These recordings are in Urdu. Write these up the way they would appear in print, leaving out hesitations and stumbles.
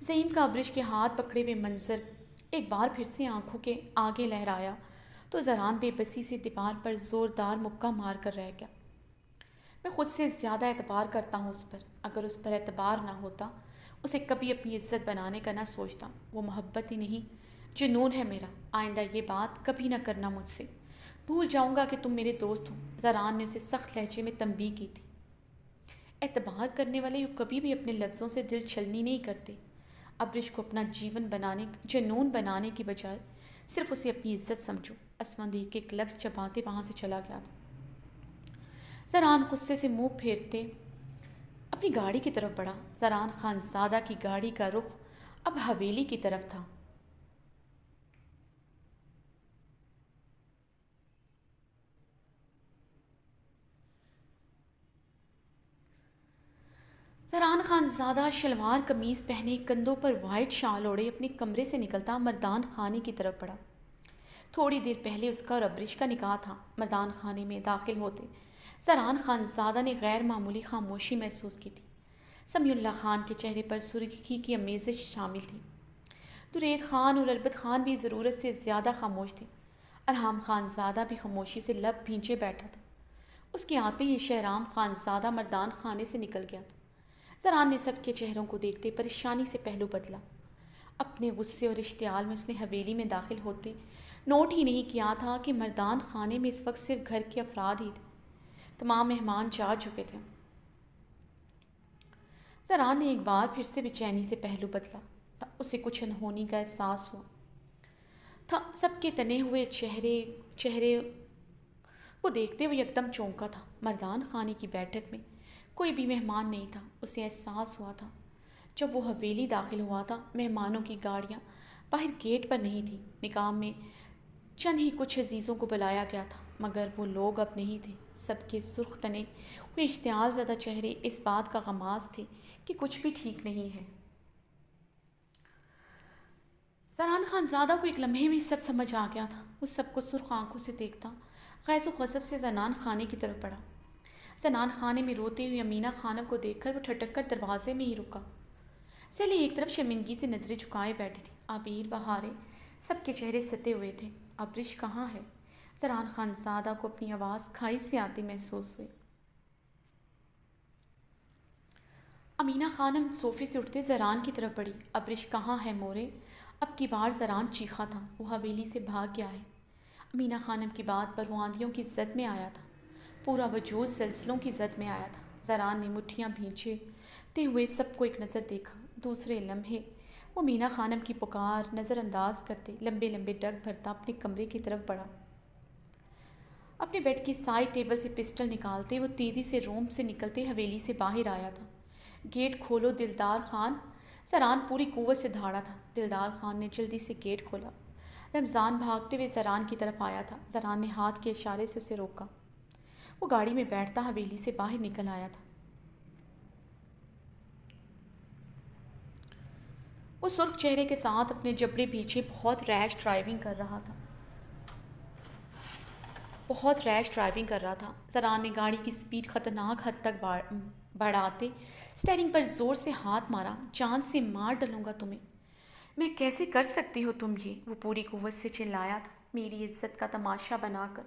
زعیم کا ابرش کے ہاتھ پکڑے ہوئے منظر ایک بار پھر سے آنکھوں کے آگے لہرایا تو زران بے بسی سے دیوار پر زوردار مکہ مار کر رہ گیا۔ میں خود سے زیادہ اعتبار کرتا ہوں اس پر، اگر اس پر اعتبار نہ ہوتا اسے کبھی اپنی عزت بنانے کا نہ سوچتا۔ وہ محبت ہی نہیں، جنون ہے میرا۔ آئندہ یہ بات کبھی نہ کرنا مجھ سے، بھول جاؤں گا کہ تم میرے دوست ہو۔ زران نے اسے سخت لہجے میں تنبیہ کی تھی۔ اعتبار کرنے والے یوں کبھی بھی اپنے لفظوں سے دل چھلنی نہیں کرتے۔ ابرش کو اپنا جنون بنانے کی بجائے صرف اسے اپنی عزت سمجھو۔ اسمندی کے ایک لفظ چباتے وہاں سے چلا گیا تھا۔ زران غصے سے منہ پھیرتے اپنی گاڑی کی طرف بڑھا۔ زران خان زادہ کی گاڑی کا رخ اب حویلی کی طرف تھا۔ زران خان زادہ شلوار قمیض پہنے کندھوں پر وائٹ شال اوڑھے اپنے کمرے سے نکلتا مردان خانے کی طرف بڑھا۔ تھوڑی دیر پہلے اس کا اور ابرش کا نکاح تھا۔ مردان خانے میں داخل ہوتے زران خان زادہ نے غیر معمولی خاموشی محسوس کی تھی۔ سمیع اللہ خان کے چہرے پر سرخی کی آمیزش شامل تھی۔ درید خان اور البت خان بھی ضرورت سے زیادہ خاموش تھے۔ ارحام خان زادہ بھی خاموشی سے لب بھینچے بیٹھا تھا۔ اس کے آتے ہی شہرام خان زادہ مردان خانے سے نکل گیا تھا۔ زران نے سب کے چہروں کو دیکھتے پریشانی سے پہلو بدلا۔ اپنے غصے اور اشتعال میں اس نے حویلی میں داخل ہوتے نوٹ ہی نہیں کیا تھا کہ مردان خانے میں اس وقت صرف گھر کے افراد ہی تھے۔ تمام مہمان جا چکے تھے۔ زران نے ایک بار پھر سے بے چینی سے پہلو بدلا۔ اسے کچھ انہونی کا احساس ہوا تھا۔ سب کے تنے ہوئے چہرے کو دیکھتے ہوئے یکدم چونکا تھا۔ مردان خانے کی بیٹھک میں کوئی بھی مہمان نہیں تھا۔ اسے احساس ہوا تھا جب وہ حویلی داخل ہوا تھا مہمانوں کی گاڑیاں باہر گیٹ پر نہیں تھیں۔ نکاح میں چند ہی کچھ عزیزوں کو بلایا گیا تھا مگر وہ لوگ اب نہیں تھے۔ سب کے سرخ تنے ہوئے اشتعال زدہ چہرے اس بات کا غماز تھے کہ کچھ بھی ٹھیک نہیں ہے۔ زران خان زادہ کو ایک لمحے میں سب سمجھ آ گیا تھا۔ وہ سب کو سرخ آنکھوں سے دیکھتا غیظ و غضب سے زنان خانے کی طرف بڑھا۔ زنان خانے میں روتے ہوئے امیینہ خانم کو دیکھ کر وہ ٹھٹک کر دروازے میں ہی رکا۔ سیلی ایک طرف شرمندگی سے نظریں جھکائے بیٹھی تھی۔ عبیر بہارے سب کے چہرے ستے ہوئے تھے۔ ابرش کہاں ہے؟ زران خان زادہ کو اپنی آواز کھائی سے آتی محسوس ہوئی۔ امیینہ خانم صوفے سے اٹھتے زران کی طرف بڑھی۔ ابرش کہاں ہے مورے؟ اب کی بار زران چیخا تھا۔ وہ حویلی سے بھاگ گیا ہے۔ امیینہ خانم کی بات پر وہ آندھیوں کی زد میں آیا تھا۔ پورا وجود زلزلوں کی زد میں آیا تھا۔ زران نے مٹھیاں بھینچتے ہوئے سب کو ایک نظر دیکھا۔ دوسرے لمحے وہ امیینہ خانم کی پکار نظر انداز کرتے لمبے لمبے ڈگ بھرتا اپنے کمرے کی طرف بڑھا۔ اپنے بیڈ کی سائڈ ٹیبل سے پسٹل نکالتے وہ تیزی سے روم سے نکلتے حویلی سے باہر آیا تھا۔ گیٹ کھولو دلدار خان! زران پوری قوت سے دھاڑا تھا۔ دلدار خان نے جلدی سے گیٹ کھولا۔ رمضان بھاگتے ہوئے زران کی طرف آیا تھا۔ زران نے ہاتھ کے اشارے سے اسے روکا۔ وہ گاڑی میں بیٹھتا حویلی سے باہر نکل آیا تھا۔ وہ سرخ چہرے کے ساتھ اپنے جبڑے پیچھے بہت ریش ڈرائیونگ کر رہا تھا۔ زران نے گاڑی کی سپیڈ خطرناک حد تک بڑھاتے سٹیئرنگ پر زور سے ہاتھ مارا۔ جان سے مار ڈالوں گا تمہیں۔ میں کیسے کر سکتی ہو تم یہ؟ وہ پوری قوت سے چلایا تھا۔ میری عزت کا تماشا بنا کر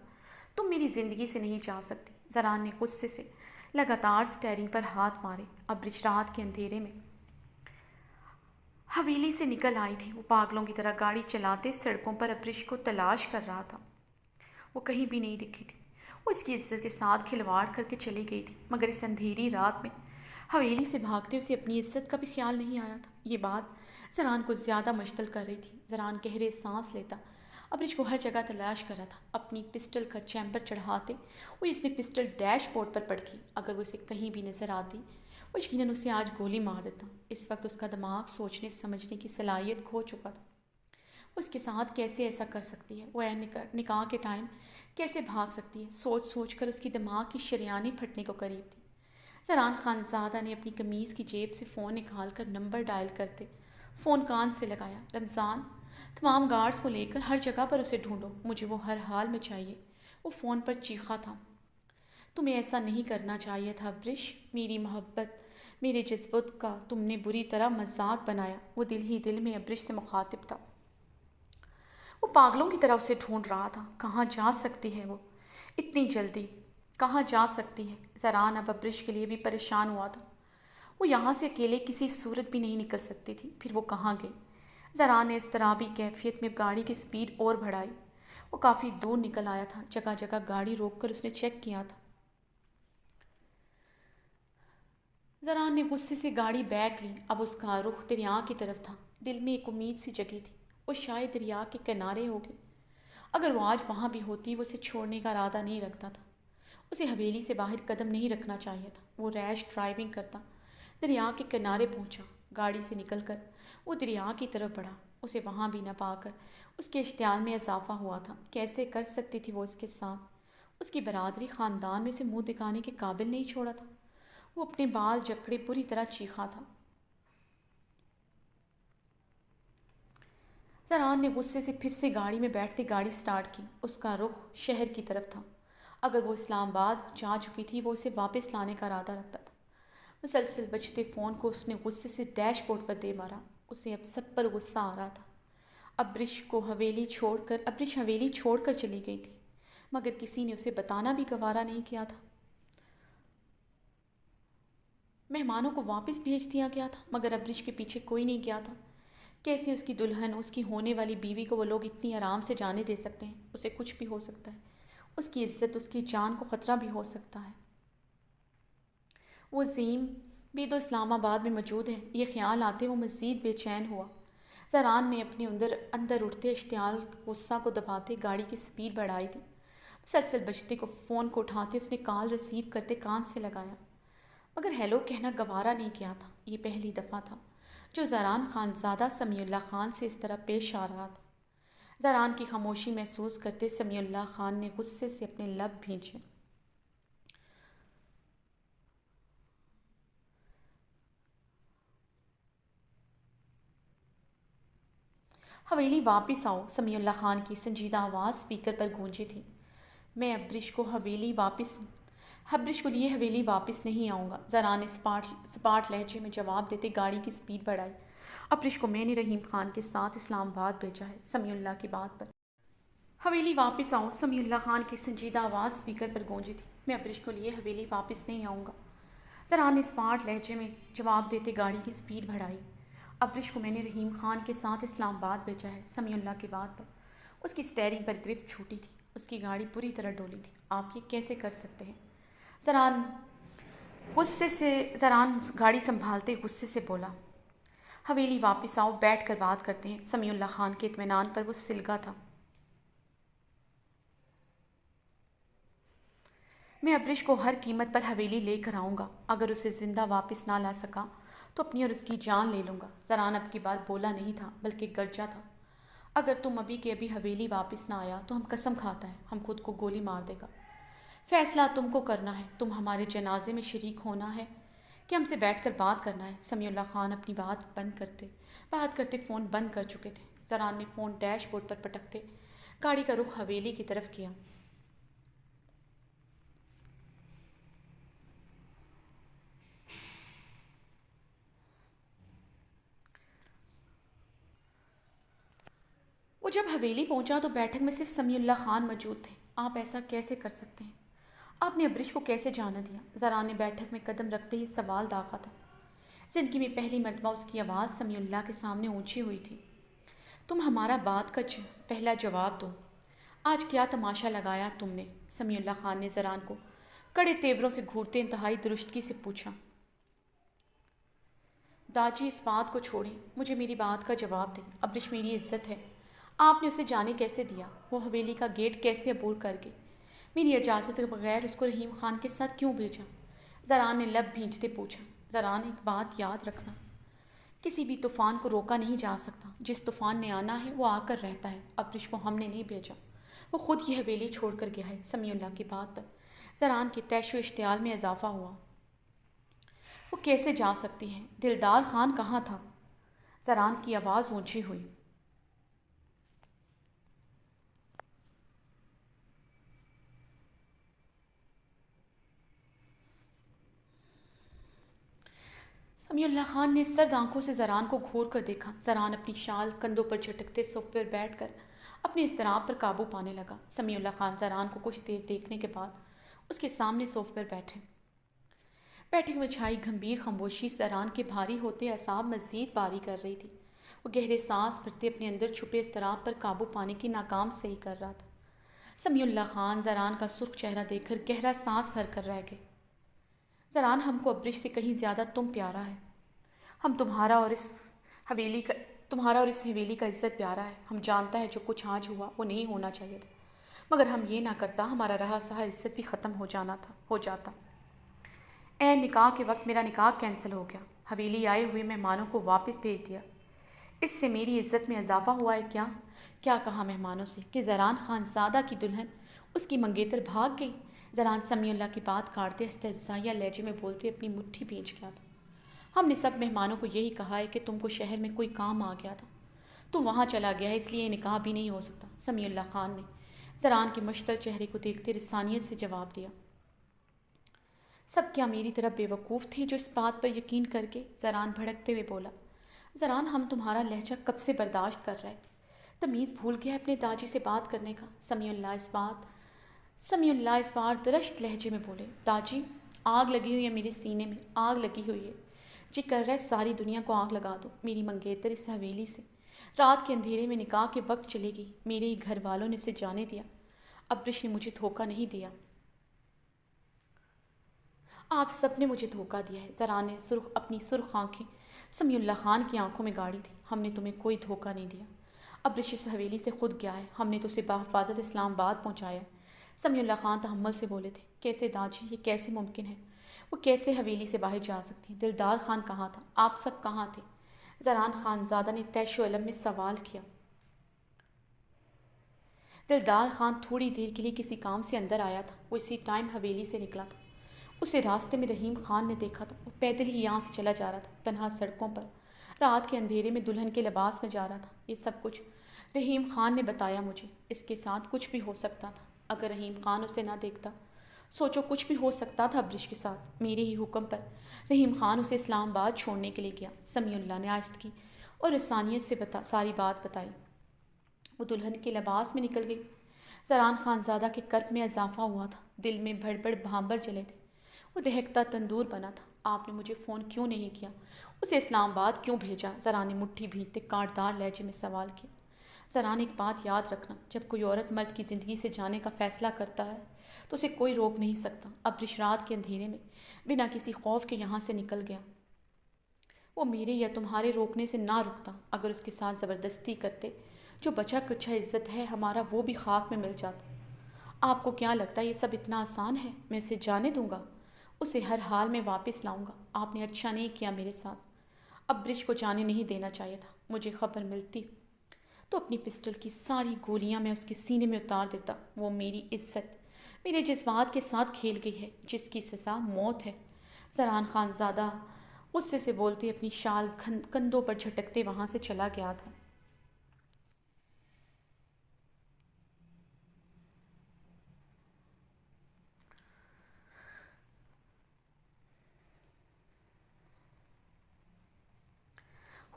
تم میری زندگی سے نہیں جا سکتی۔ زران نے غصے سے لگاتار سٹیئرنگ پر ہاتھ مارے۔ ابرش رات کے اندھیرے میں حویلی سے نکل آئی تھی۔ وہ پاگلوں کی طرح گاڑی چلاتے سڑکوں پر ابرش کو تلاش کر رہا تھا۔ وہ کہیں بھی نہیں دکھی تھی۔ وہ اس کی عزت کے ساتھ کھلواڑ کر کے چلی گئی تھی مگر اس اندھیری رات میں حویلی سے بھاگتے اسے اپنی عزت کا بھی خیال نہیں آیا تھا۔ یہ بات زران کو زیادہ مشتعل کر رہی تھی۔ زران گہرے سانس لیتا ابرش کو ہر جگہ تلاش کر رہا تھا۔ اپنی پسٹل کا چیمبر چڑھاتے وہ اس نے پسٹل ڈیش بورڈ پر پڑکی۔ اگر وہ اسے کہیں بھی نظر آتی وہ یقیناً اسے آج گولی مار دیتا۔ اس وقت اس کا دماغ سوچنے سمجھنے کی صلاحیت کھو چکا تھا۔ وہ اس کے ساتھ کیسے ایسا کر سکتی ہے؟ وہ نکاح کے ٹائم کیسے بھاگ سکتی ہے؟ سوچ سوچ کر اس کی دماغ کی شریانیں پھٹنے کو قریب تھی۔ زران خان زادہ نے اپنی قمیض کی جیب سے فون نکال کر نمبر ڈائل کرتے فون کان سے لگایا۔ رمضان، تمام گارڈز کو لے کر ہر جگہ پر اسے ڈھونڈو، مجھے وہ ہر حال میں چاہیے۔ وہ فون پر چیخا تھا۔ تمہیں ایسا نہیں کرنا چاہیے تھا ابرش۔ میری محبت میرے جذبات کا تم نے بری طرح مذاق بنایا۔ وہ دل ہی دل میں ابرش سے مخاطب تھا۔ وہ پاگلوں کی طرح اسے ڈھونڈ رہا تھا۔ کہاں جا سکتی ہے وہ اتنی جلدی؟ کہاں جا سکتی ہے؟ زران اب ابرش کے لیے بھی پریشان ہوا تھا۔ وہ یہاں سے اکیلے کسی صورت بھی نہیں نکل سکتی تھی۔ پھر وہ کہاں گئی؟ زران نے اضطرابی کیفیت میں گاڑی کی سپیڈ اور بڑھائی۔ وہ کافی دور نکل آیا تھا۔ جگہ جگہ گاڑی روک کر اس نے چیک کیا تھا۔ زران نے غصے سے گاڑی بیک لی۔ اب اس کا رخ دریا کی طرف تھا۔ دل میں ایک امید سی جگی تھی۔ وہ شاید دریا کے کنارے ہوگی۔ اگر وہ آج وہاں بھی ہوتی، وہ اسے چھوڑنے کا ارادہ نہیں رکھتا تھا۔ اسے حویلی سے باہر قدم نہیں رکھنا چاہیے تھا۔ وہ ریش ڈرائیونگ کرتا دریا کے کنارے پہنچا۔ گاڑی سے نکل کر وہ دریا کی طرف بڑھا۔ اسے وہاں بھی نہ پا کر اس کے اشتعال میں اضافہ ہوا تھا۔ کیسے کر سکتی تھی وہ اس کے ساتھ؟ اس کی برادری خاندان میں اسے منہ دکھانے کے قابل نہیں چھوڑا تھا۔ وہ اپنے بال جکڑے بری طرح چیخا تھا۔ زران نے غصے سے پھر سے گاڑی میں بیٹھتے گاڑی سٹارٹ کی۔ اس کا رخ شہر کی طرف تھا۔ اگر وہ اسلام آباد جا چکی تھی، وہ اسے واپس لانے کا ارادہ رکھتا تھا۔ مسلسل بجتے فون کو اس نے غصے سے ڈیش بورڈ پر دے مارا۔ اسے اب سب پر غصہ آ رہا تھا۔ ابرش حویلی چھوڑ کر چلی گئی تھی، مگر کسی نے اسے بتانا بھی گوارا نہیں کیا تھا۔ مہمانوں کو واپس بھیج دیا گیا تھا، مگر ابرش کے پیچھے کوئی نہیں گیا تھا۔ کیسے اس کی دلہن، اس کی ہونے والی بیوی کو وہ لوگ اتنی آرام سے جانے دے سکتے ہیں؟ اسے کچھ بھی ہو سکتا ہے۔ اس کی عزت، اس کی جان کو خطرہ بھی ہو سکتا ہے۔ وہ عظیم بھی تو اسلام آباد میں موجود ہے۔ یہ خیال آتے وہ مزید بے چین ہوا۔ زران نے اپنے اندر اٹھتے اشتعال غصہ کو دباتے گاڑی کی سپیڈ بڑھائی تھی۔ مسلسل بجتے فون کو اٹھاتے اس نے کال ریسیو کرتے کان سے لگایا، مگر ہیلو کہنا گوارا نہیں کیا تھا۔ یہ پہلی دفعہ تھا جو زران خانزادہ سمیع اللہ خان سے اس طرح پیش آ رہا تھا۔ زران کی خاموشی محسوس کرتے سمیع اللہ خان نے غصے سے اپنے لب بھینچے۔ حویلی واپس آؤ، سمیع اللہ خان کی سنجیدہ آواز سپیکر پر گونجی تھی۔ میں ابرش کو لیے حویلی واپس نہیں آؤں گا، زران نے سپاٹ لہجے میں جواب دیتے گاڑی کی سپیڈ بڑھائی۔ ابرش کو میں نے رحیم خان کے ساتھ اسلام آباد بھیجا ہے، سمیع اللہ کی بات پر۔ حویلی واپس آؤ، سمیع اللہ خان کی سنجیدہ آواز سپیکر پر گونجی تھی۔ میں ابرش کو لیے حویلی واپس نہیں آؤں گا، زران نے سپاٹ لہجے میں جواب دیتے گاڑی کی سپیڈ بڑھائی۔ ابرش کو میں نے رحیم خان کے ساتھ اسلام آباد بھیجا ہے، سمیع اللہ کی بات پر۔ اس کی سٹیئرنگ پر گرفت چھوٹی تھی۔ اس کی گاڑی پوری طرح ڈولی تھی۔ آپ یہ کیسے کر سکتے ہیں؟ زران گاڑی سنبھالتے غصے سے بولا۔ حویلی واپس آؤ، بیٹھ کر بات کرتے ہیں۔ سمیع اللہ خان کے اطمینان پر وہ سلگا تھا۔ میں ابرش کو ہر قیمت پر حویلی لے کر آؤں گا۔ اگر اسے زندہ واپس نہ لا سکا تو اپنی اور اس کی جان لے لوں گا۔ زران اب کی بار بولا نہیں تھا بلکہ گرجا تھا۔ اگر تم ابھی کے ابھی حویلی واپس نہ آیا تو ہم قسم کھاتا ہے ہم خود کو گولی مار دے گا۔ فیصلہ تم کو کرنا ہے۔ تم ہمارے جنازے میں شریک ہونا ہے کہ ہم سے بیٹھ کر بات کرنا ہے؟ سمیع اللہ خان اپنی بات کرتے فون بند کر چکے تھے۔ زران نے فون ڈیش بورڈ پر پٹکتے گاڑی کا رخ حویلی کی طرف کیا۔ وہ جب حویلی پہنچا تو بیٹھک میں صرف سمیع اللہ خان موجود تھے۔ آپ ایسا کیسے کر سکتے ہیں؟ آپ نے ابرش کو کیسے جانا دیا؟ زران نے بیٹھک میں قدم رکھتے ہی سوال داغا تھا۔ زندگی میں پہلی مرتبہ اس کی آواز سمیع اللہ کے سامنے اونچی ہوئی تھی۔ تم ہمارا بات کا پہلا جواب دو۔ آج کیا تماشا لگایا تم نے؟ سمیع اللہ خان نے زران کو کڑے تیوروں سے گھورتے انتہائی درستگی سے پوچھا۔ داجی اس بات کو چھوڑیں، مجھے میری بات کا جواب دیں۔ ابرش میری عزت ہے، آپ نے اسے جانے کیسے دیا؟ وہ حویلی کا گیٹ کیسے عبور کر گئی؟ میری اجازت کے بغیر اس کو رحیم خان کے ساتھ کیوں بھیجا؟ زران نے لب بھینچتے پوچھا۔ زران، ایک بات یاد رکھنا، کسی بھی طوفان کو روکا نہیں جا سکتا۔ جس طوفان نے آنا ہے وہ آ کر رہتا ہے۔ ابرش کو ہم نے نہیں بھیجا، وہ خود یہ حویلی چھوڑ کر گیا ہے۔ سمیع اللہ کی بات پر زران کے طیش و اشتعال میں اضافہ ہوا۔ وہ کیسے جا سکتی ہیں؟ دلدار خان کہاں تھا؟ زران کی آواز اونچی ہوئی۔ سمیع اللہ خان نے سرد آنکھوں سے زران کو گھور کر دیکھا۔ زران اپنی شال کندھوں پر جھٹکتے صوفے پر بیٹھ کر اپنے اضطراب پر قابو پانے لگا۔ سمیع اللہ خان زران کو کچھ دیر دیکھنے کے بعد اس کے سامنے صوفے پر بیٹھی ہوئی چھائی گھمبیر خاموشی زران کے بھاری ہوتے اعصاب مزید باری کر رہی تھی۔ وہ گہرے سانس بھرتے اپنے اندر چھپے اضطراب پر قابو پانے کی ناکام صحیح کر رہا تھا۔ سمیع اللہ خان زران کا سرخ چہرہ دیکھ کر گہرا سانس بھر کر رہ گئے۔ زران، ہم کو ابرش سے کہیں زیادہ تم پیارا ہے۔ ہم تمہارا اور اس حویلی کا عزت پیارا ہے۔ ہم جانتا ہے جو کچھ آج ہوا وہ نہیں ہونا چاہیے تھا، مگر ہم یہ نہ کرتا ہمارا رہا سہا عزت بھی ختم ہو جاتا۔ نکاح کے وقت میرا نکاح کینسل ہو گیا، حویلی آئے ہوئے مہمانوں کو واپس بھیج دیا، اس سے میری عزت میں اضافہ ہوا ہے کیا کہا مہمانوں سے کہ زران خان زادہ کی دلہن اس کی منگیتر بھاگ گئی؟ زران سمیع اللہ کی بات کاٹتے استہزائیہ لہجے میں بولتے اپنی مٹھی بھینچ گیا تھا۔ ہم نے سب مہمانوں کو یہی کہا ہے کہ تم کو شہر میں کوئی کام آ گیا تھا، تو وہاں چلا گیا ہے، اس لیے یہ نکاح بھی نہیں ہو سکتا۔ سمیع اللہ خان نے زران کے مشتعل چہرے کو دیکھتے رسانیت سے جواب دیا۔ سب کیا میری طرح بے وقوف تھے جو اس بات پر یقین کر کے؟ زران بھڑکتے ہوئے بولا۔ زران، ہم تمہارا لہجہ کب سے برداشت کر رہے، تمیز بھول گیا اپنے داجی سے بات کرنے کا۔ سمیع اللہ اس بار درشت لہجے میں بولے۔ داجی، آگ لگی ہوئی ہے میرے سینے میں، آگ لگی ہوئی ہے، جی کر رہا ہے ساری دنیا کو آگ لگا دو۔ میری منگیتر اس حویلی سے رات کے اندھیرے میں نکاح کے وقت چلے گئی، میرے ہی گھر والوں نے اسے جانے دیا، ابرش نے مجھے دھوکہ نہیں دیا، آپ سب نے مجھے دھوکہ دیا ہے۔ زران نے اپنی سرخ آنکھیں سمیع اللہ خان کی آنکھوں میں گاڑی تھی۔ ہم نے تمہیں کوئی دھوکہ نہیں دیا، ابرش اس حویلی سے خود گیا ہے، ہم نے تو اسے بحفاظت اسلام آباد پہنچایا۔ سمیع اللہ خان تحمل سے بولے تھے۔ کیسے داجی، یہ کیسے ممکن ہے؟ وہ کیسے حویلی سے باہر جا سکتی؟ دلدار خان کہاں تھا؟ آپ سب کہاں تھے؟ زران خان زادہ نے تیش و علم میں سوال کیا۔ دلدار خان تھوڑی دیر کے لیے کسی کام سے اندر آیا تھا، وہ اسی ٹائم حویلی سے نکلا تھا، اسے راستے میں رحیم خان نے دیکھا تھا، وہ پیدل ہی یہاں سے چلا جا رہا تھا، تنہا سڑکوں پر رات کے اندھیرے میں دلہن کے لباس میں جا رہا تھا۔ یہ سب کچھ رحیم خان نے بتایا مجھے۔ اس کے ساتھ کچھ بھی ہو سکتا تھا اگر رحیم خان اسے نہ دیکھتا۔ سوچو، کچھ بھی ہو سکتا تھا ابرش کے ساتھ۔ میرے ہی حکم پر رحیم خان اسے اسلام آباد چھوڑنے کے لیے گیا۔ سمیع اللہ نے آہستگی اور رسانیت سے ساری بات بتائی۔ وہ دلہن کے لباس میں نکل گئی۔ زران خان زادہ کے کرب میں اضافہ ہوا تھا، دل میں بھڑ بھڑ بھانبر جلے تھے، وہ دہکتا تندور بنا تھا۔ آپ نے مجھے فون کیوں نہیں کیا؟ اسے اسلام آباد کیوں بھیجا؟ زران نے مٹھی بھینچتے کانٹدار لہجے میں سوال کیا۔ زران، ایک بات یاد رکھنا، جب کوئی عورت مرد کی زندگی سے جانے کا فیصلہ کرتا ہے تو اسے کوئی روک نہیں سکتا۔ ابرش رات کے اندھیرے میں بنا کسی خوف کے یہاں سے نکل گیا، وہ میرے یا تمہارے روکنے سے نہ رکتا۔ اگر اس کے ساتھ زبردستی کرتے، جو بچا کچھا عزت ہے ہمارا وہ بھی خاک میں مل جاتا۔ آپ کو کیا لگتا ہے یہ سب اتنا آسان ہے؟ میں اسے جانے دوں گا؟ اسے ہر حال میں واپس لاؤں گا۔ آپ نے اچھا نہیں کیا میرے ساتھ، ابرش کو جانے نہیں دینا چاہیے تھا۔ مجھے خبر ملتی تو اپنی پسٹل کی ساری گولیاں میں اس کے سینے میں اتار دیتا۔ وہ میری عزت، میرے جذبات کے ساتھ کھیل گئی ہے، جس کی سزا موت ہے۔ زران خان زادہ غصے سے بولتے اپنی شال کندھوں پر جھٹکتے وہاں سے چلا گیا تھا۔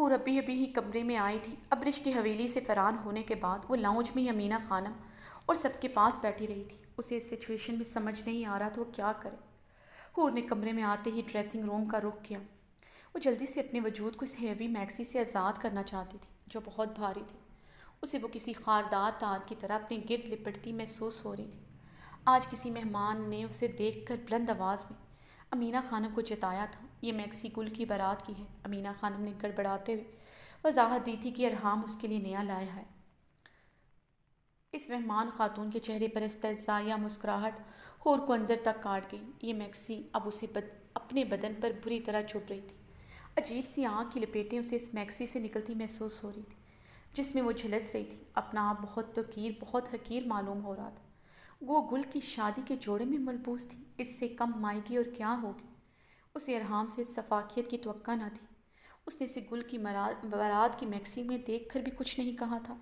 حور ابھی ہی کمرے میں آئی تھی۔ ابرش کی حویلی سے فرار ہونے کے بعد وہ لاؤنج میں ہی امینہ خانم اور سب کے پاس بیٹھی رہی تھی۔ اسے اس سچویشن میں سمجھ نہیں آ رہا تو وہ کیا کرے۔ حور نے کمرے میں آتے ہی ڈریسنگ روم کا رخ کیا۔ وہ جلدی سے اپنے وجود کو اس ہیوی میکسی سے آزاد کرنا چاہتی تھی جو بہت بھاری تھی۔ اسے وہ کسی خاردار تار کی طرح اپنے گرد لپٹتی محسوس ہو رہی تھی۔ آج کسی مہمان نے اسے دیکھ کر بلند آواز میں امینہ خانم کو جتایا تھا، یہ میکسی گل کی بارات کی ہے۔ امینہ خانم نے گڑبڑاتے ہوئے وضاحت دی تھی کہ ارحام اس کے لیے نیا لایا ہے۔ اس مہمان خاتون کے چہرے پر استہزائیہ مسکراہٹ حور کو اندر تک کاٹ گئی۔ یہ میکسی اب اسے اپنے بدن پر بری طرح چبھ رہی تھی۔ عجیب سی آنکھ کی لپیٹیں اسے اس میکسی سے نکلتی محسوس ہو رہی تھی جس میں وہ جھلس رہی تھی۔ اپنا آپ بہت حقیر معلوم ہو رہا تھا۔ وہ گل کی شادی کے جوڑے میں ملبوس تھی، اس سے کم مائیگی اور کیا ہوگی۔ اسے ارحام سے سفاکیت کی توقع نہ تھی۔ اس نے اسے گل کی بارات کی میکسی میں دیکھ کر بھی کچھ نہیں کہا تھا۔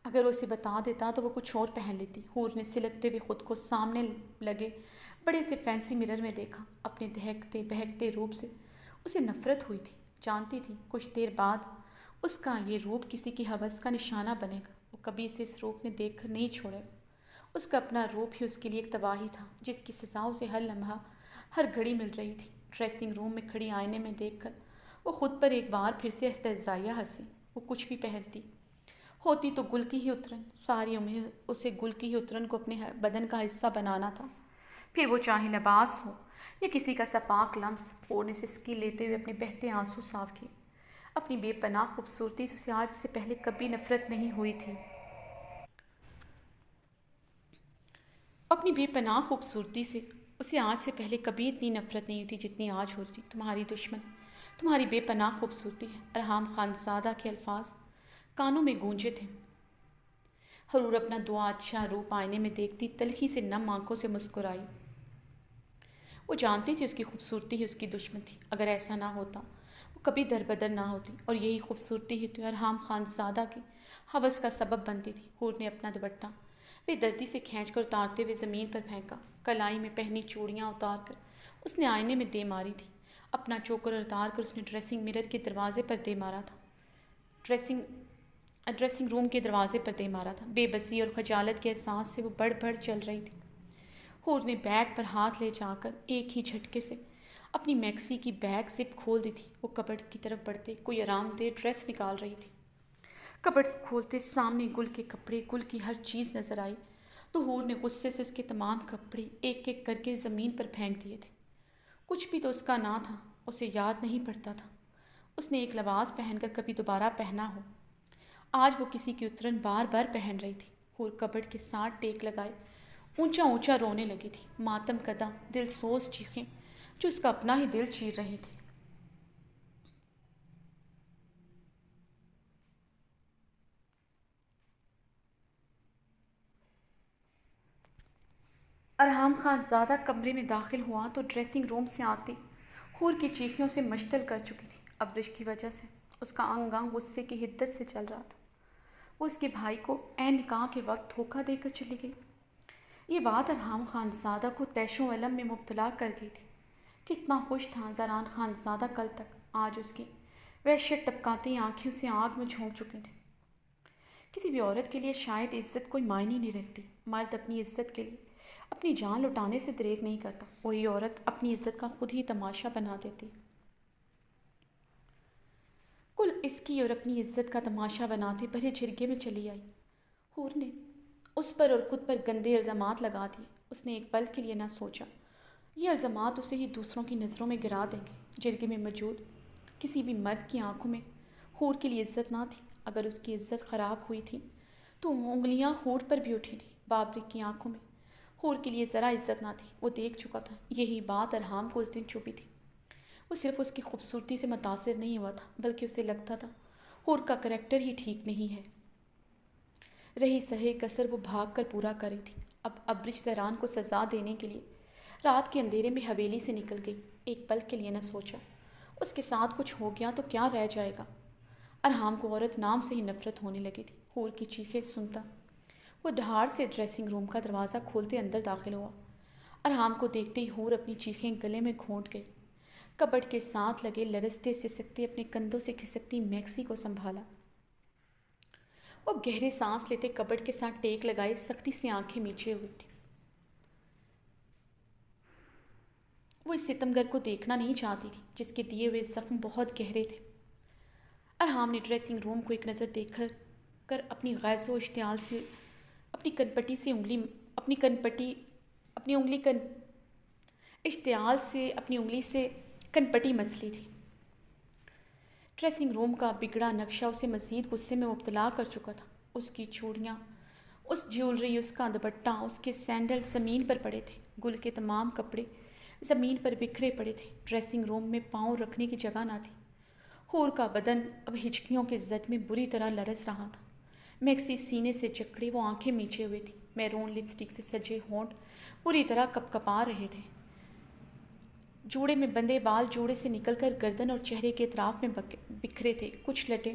اگر اسے بتا دیتا تو وہ کچھ اور پہن لیتی۔ حور نے سلکتے ہوئے خود کو سامنے لگے بڑے سے فینسی مرر میں دیکھا۔ اپنے دہکتے بہکتے روپ سے اسے نفرت ہوئی تھی۔ جانتی تھی کچھ دیر بعد اس کا یہ روپ کسی کی ہوس کا نشانہ بنے گا۔ وہ کبھی اسے اس روپ میں دیکھ کر نہیں چھوڑے گا۔ اس کا اپنا روپ ہی اس کے لیے ایک تباہی تھا، جس کی سزا اسے ہر لمحہ ہر گھڑی مل رہی تھی۔ ڈریسنگ روم میں کھڑی آئینے میں دیکھ کر وہ خود پر ایک بار پھر سے استہزائیہ ہنسی۔ وہ کچھ بھی پہنتی ہوتی تو گل کی ہی اترن، ساری عمر اسے گل کی ہی اترن کو اپنے بدن کا حصہ بنانا تھا، پھر وہ چاہے لباس ہو یا کسی کا سپاک لمس۔ حور نے سسکی لیتے ہوئے اپنے بہتے آنسو صاف کیے۔ اپنی بے پناہ خوبصورتی سے اسے آج سے پہلے کبھی نفرت نہیں ہوئی تھی۔ اپنی بے پناہ خوبصورتی سے اسے آج سے پہلے کبھی اتنی نفرت نہیں ہوئی تھی جتنی آج ہو رہی۔ تمہاری دشمن تمہاری بے پناہ خوبصورتی ہے۔ ارحام خانزادہ کے الفاظ کانوں میں گونجے تھے۔ حرور اپنا دعا اچھا روپ آئینے میں دیکھتی تلخی سے نم آنکھوں سے مسکرائی۔ وہ جانتی تھی اس کی خوبصورتی ہی اس کی دشمن تھی۔ اگر ایسا نہ ہوتا وہ کبھی دربدر نہ ہوتی، اور یہی خوبصورتی ہی تو ارحام خانزادہ کی ہوس کا سبب بنتی تھی۔ حور نے اپنا دوپٹہ بے دردی سے کھینچ کر اتارتے ہوئے زمین پر پھینکا۔ کلائی میں پہنی چوڑیاں اتار کر اس نے آئینے میں دے ماری تھی۔ اپنا چوکر اتار کر اس نے ڈریسنگ مرر کے دروازے پر دے مارا تھا۔ ڈریسنگ روم کے دروازے پر دے مارا تھا۔ بے بسی اور خجالت کے احساس سے وہ بڑھ بڑھ چل رہی تھی۔ حور نے بیگ پر ہاتھ لے جا کر ایک ہی جھٹکے سے اپنی میکسی کی بیگ زپ کھول دی تھی۔ وہ کبڈ کی طرف بڑھتے کوئی آرام دہ ڈریس نکال رہی تھی۔ کبڈ کھولتے سامنے گل کے کپڑے، گل کی ہر چیز نظر آئی تو حور نے غصے سے اس کے تمام کپڑے ایک ایک کر کے زمین پر پھینک دیے تھے۔ کچھ بھی تو اس کا نہ تھا، اسے یاد نہیں پڑتا تھا اس نے ایک لباس پہن کر کبھی دوبارہ پہنا ہو۔ آج وہ کسی کی اترن بار بار پہن رہی تھی۔ حور کبڈ کے ساتھ ٹیک لگائے اونچا اونچا رونے لگی تھی۔ ماتم کدہ دل سوز چیخیں جو اس کا اپنا ہی دل چیر رہی تھی۔ ارحام خانزادہ کمرے میں داخل ہوا تو ڈریسنگ روم سے آتی حور کی چیخیوں سے مشتعل کر چکی تھی۔ ابرش کی وجہ سے اس کا انگ انگ غصے کی حدت سے چل رہا تھا۔ وہ اس کے بھائی کو عین نکاح کے وقت دھوکہ دے کر چلی گئی۔ یہ بات ارحام خانزادہ کو طیش و علم میں مبتلا کر گئی تھی۔ کتنا خوش تھا زران خانزادہ کل تک، آج اس کی وحشت ٹپکاتی آنکھوں سے آگ میں جھونک چکے تھے۔ کسی بھی عورت کے لیے شاید عزت کوئی معنی نہیں رکھتی۔ مرد اپنی عزت کے لیے اپنی جان لٹانے سے دریغ نہیں کرتا، وہی عورت اپنی عزت کا خود ہی تماشا بنا دیتی۔ کل اس کی اور اپنی عزت کا تماشا بناتے بھرے جرگے میں چلی آئی۔ حور نے اس پر اور خود پر گندے الزامات لگا دیے۔ اس نے ایک پل کے لیے نہ سوچا یہ الزامات اسے ہی دوسروں کی نظروں میں گرا دیں گے۔ جرگے میں موجود کسی بھی مرد کی آنکھوں میں حور کے لیے عزت نہ تھی۔ اگر اس کی عزت خراب ہوئی تھی تو انگلیاں حور پر بھی اٹھی تھیں۔ بابرک کی آنکھوں میں حور کے لیے ذرا عزت نہ تھی۔ وہ دیکھ چکا تھا۔ یہی بات ارحام کو اس دن چبھی تھی۔ وہ صرف اس کی خوبصورتی سے متاثر نہیں ہوا تھا، بلکہ اسے لگتا تھا حور کا کریکٹر ہی ٹھیک نہیں ہے۔ رہی سہے کسر وہ بھاگ کر پورا کری تھی۔ اب ابرش زران کو سزا دینے کے لیے رات کے اندھیرے میں حویلی سے نکل گئی۔ ایک پل کے لیے نہ سوچا اس کے ساتھ کچھ ہو گیا تو کیا رہ جائے گا۔ ارحام کو عورت نام سے ہی نفرت ہونے لگی تھی۔ حور کی چیخیں سنتا وہ دھاڑ سے ڈریسنگ روم کا دروازہ کھولتے اندر داخل ہوا۔ ارحام کو دیکھتے ہی حور اپنی چیخیں گلے میں گھونٹ گئی۔ کبڈ کے ساتھ لگے لرزتے سسکتے اپنے کندھوں سے کھسکتی میکسی کو سنبھالا۔ وہ گہرے سانس لیتے کبڈ کے ساتھ ٹیک لگائے سختی سے آنکھیں میچے ہوئی تھی۔ وہ اس ستمگر کو دیکھنا نہیں چاہتی تھی جس کے دیے ہوئے زخم بہت گہرے تھے۔ ارحام نے ڈریسنگ روم کو ایک نظر دیکھ کر اپنی غیظ و اشتعال سے اپنی کنپٹی سے انگلی سے کنپٹی مچلی تھی۔ ڈریسنگ روم کا بگڑا نقشہ اسے مزید غصے میں مبتلا کر چکا تھا۔ اس کی چوڑیاں، اس جیولری، اس کا دوپٹہ، اس کے سینڈل زمین پر پڑے تھے۔ گل کے تمام کپڑے زمین پر بکھرے پڑے تھے۔ ڈریسنگ روم میں پاؤں رکھنے کی جگہ نہ تھی۔ حور کا بدن اب ہچکیوں کے زد میں بری طرح لرز رہا تھا۔ میکسی سینے سے جکڑی وہ آنکھیں میچے ہوئے تھی۔ میرون لپسٹک سے سجے ہونٹ بری طرح کپکپا رہے تھے۔ جوڑے میں بندھے بال جوڑے سے نکل کر گردن اور چہرے کے اطراف میں بکھرے تھے۔ کچھ لٹیں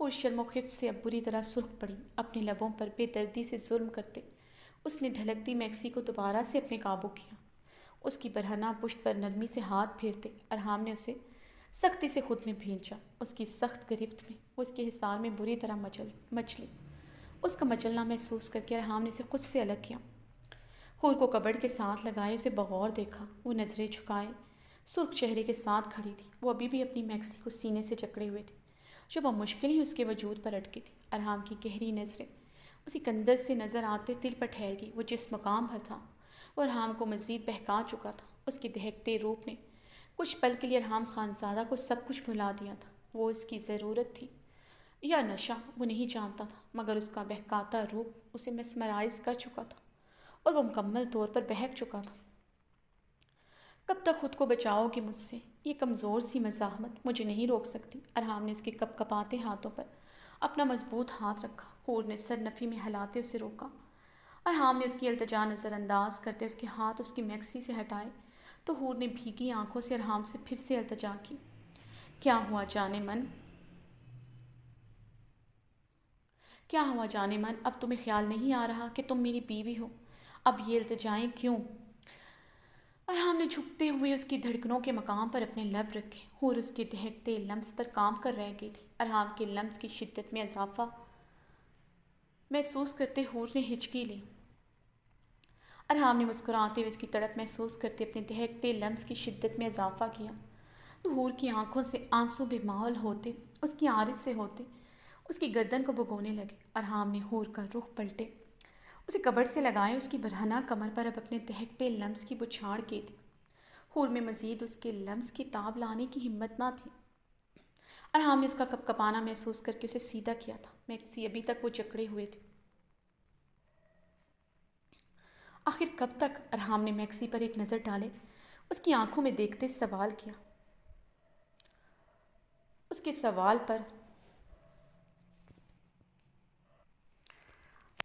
اور شرم و خفت سے اب بری طرح سرخ پڑی، اپنے لبوں پر بے دردی سے ظلم کرتے اس نے ڈھلکتی میکسی کو دوبارہ سے اپنے قابو کیا۔ اس کی برہنہ پشت پر نرمی سے ہاتھ پھیرتے ارحام نے اسے سختی سے خود میں بھینچا۔ اس کی سخت گرفت میں وہ اس کے حصار میں بری طرح مچلی۔ اس کا مچلنا محسوس کر کے ارحام نے اسے خود سے الگ کیا، حور کو کبڑ کے ساتھ لگائے اسے بغور دیکھا۔ وہ نظریں جھکائے سرخ چہرے کے ساتھ کھڑی تھی۔ وہ ابھی بھی اپنی میکسی کو سینے سے جکڑے ہوئے تھی جو بمشکل ہی اس کے وجود پر اٹکی تھی۔ ارحام کی گہری نظریں اسی کندر سے نظر آتے دل پر ٹھہر گئی۔ وہ جس مقام پر تھا وہ ارحام کو مزید بہکا چکا تھا۔ اس کے دہکتے روپ نے کچھ پل کے لیے ارحام خانزادہ کو سب کچھ بھلا دیا تھا۔ وہ اس کی ضرورت تھی یا نشہ وہ نہیں جانتا تھا، مگر اس کا بہکاتا روپ اسے مسمرائز کر چکا تھا اور وہ مکمل طور پر بہک چکا تھا۔ کب تک خود کو بچاؤ گی مجھ سے؟ یہ کمزور سی مزاحمت مجھے نہیں روک سکتی۔ ارحام نے اس کے کپ کپاتے ہاتھوں پر اپنا مضبوط ہاتھ رکھا۔ حور نے سر نفی میں ہلاتے اسے روکا۔ ارحام نے اس کی التجا نظر انداز کرتے اس کے ہاتھ اس کی میکسی سے ہٹائے تو حور نے بھیگی آنکھوں سے ارحام سے پھر سے التجا کی۔ کیا ہوا جانے من؟ کیا ہوا جانے من؟ اب تمہیں خیال نہیں آ رہا کہ تم میری بیوی ہو؟ اب یہ التجائیں کیوں؟ ارحام نے جھکتے ہوئے اس کی دھڑکنوں کے مقام پر اپنے لب رکھے۔ حور اس کے دہکتے لمس پر کام کر رہ گئی تھی۔ ارحام کے لمس کی شدت میں اضافہ محسوس کرتے حور نے ہچکی لی۔ ارحام نے مسکراتے ہوئے اس کی تڑپ محسوس کرتے اپنے دہکتے لمس کی شدت میں اضافہ کیا تو حور کی آنکھوں سے آنسو بے ماحول ہوتے اس کی عارض سے ہوتے اس کی گردن کو بھگونے لگے۔ ارحام نے حور کا رخ پلٹے اسے کبڑ سے لگائے اس کی برہنہ کمر پر اب اپنے دہکتے لمس کی بچھاڑ کی تھی۔ حور میں مزید اس کے لمس کی تاب لانے کی ہمت نہ تھی۔ ارحام نے اس کا کپ کپانا محسوس کر کے اسے سیدھا کیا تھا۔ میکسی ابھی تک وہ جکڑے ہوئے تھے۔ آخر کب تک؟ ارحام نے میکسی پر ایک نظر ڈالے اس کی آنکھوں میں دیکھتے سوال کیا۔ اس کے سوال پر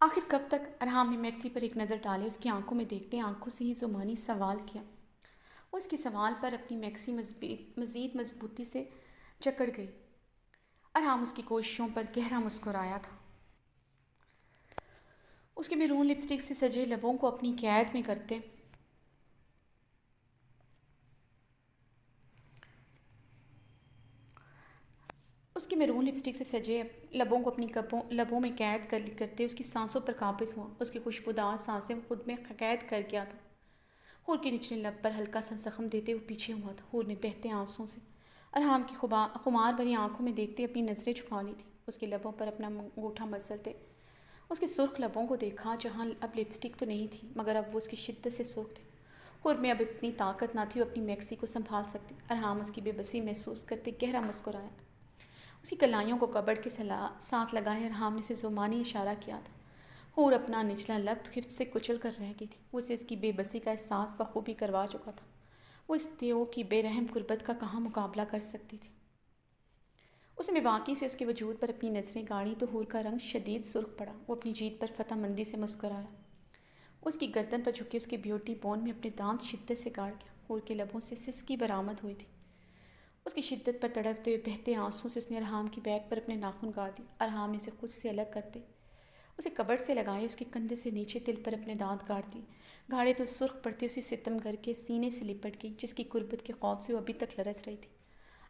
آخر کب تک؟ ارحام نے میکسی پر ایک نظر ڈالے اس کی آنکھوں میں دیکھتے آنکھوں سے ہی زمانی سوال کیا۔ وہ اس کے سوال پر اپنی میکسی مزید مضبوطی سے جکڑ گئی۔ ارحام اس کی کوششوں پر گہرا مسکرایا تھا۔ اس کے میرون لپسٹک سے سجے لبوں کو اپنی قید میں کرتے لبوں میں قید کرتے اس کی سانسوں پر قابض ہوا۔ اس کی خوشبودار سانسیں خود میں قید کر گیا تھا۔ حور کے نچلے لب پر ہلکا سا زخم دیتے وہ پیچھے ہوا تھا۔ حور نے بہتے آنسوں سے ارحام کی خمار بھری آنکھوں میں دیکھتے اپنی نظریں جھکا لی تھی۔ اس کے لبوں پر اپنا انگوٹھا مزلتے اس کے سرخ لبوں کو دیکھا جہاں اب لپسٹک تو نہیں تھی مگر اب وہ اس کی شدت سے سرخ تھے۔ حور میں اب اتنی طاقت نہ تھی وہ اپنی میکسی کو سنبھال سکتی۔ ارحام اس کی بے بسی محسوس کرتے گہرا مسکرایا۔ اس کی کلائیوں کو کبڑ کے ساتھ لگائے ارحام نے اسے زمانی اشارہ کیا تھا۔ حور اپنا نچلا لب خفت سے کچل کر رہ گئی تھی۔ وہ اسے اس کی بے بسی کا احساس بخوبی کروا چکا تھا۔ وہ اس دیو کی بے رحم قربت کا کہاں مقابلہ کر سکتی تھی۔ اسے میں باقی سے اس کے وجود پر اپنی نظریں گاڑی تو حور کا رنگ شدید سرخ پڑا۔ وہ اپنی جیت پر فتح مندی سے مسکرایا۔ اس کی گردن پر جھکے اس کے بیوٹی بون میں اپنے دانت شدت سے گاڑ گیا۔ حور کے لبوں سے سسکی برآمد ہوئی تھی۔ اس کی شدت پر تڑپتے ہوئے بہتے آنسوں سے اس نے ارحام کی بیک پر اپنے ناخن گاڑ دی۔ ارحام نے اسے خود سے الگ کرتے اسے کبڑ سے لگائے اس کے کندھے سے نیچے دل پر اپنے دانت گاڑ دی گاڑے تو سرخ پڑتے اسی ستم گر کے سینے سے لپٹ گئی جس کی قربت کے خوف سے وہ ابھی تک لرز رہی تھی۔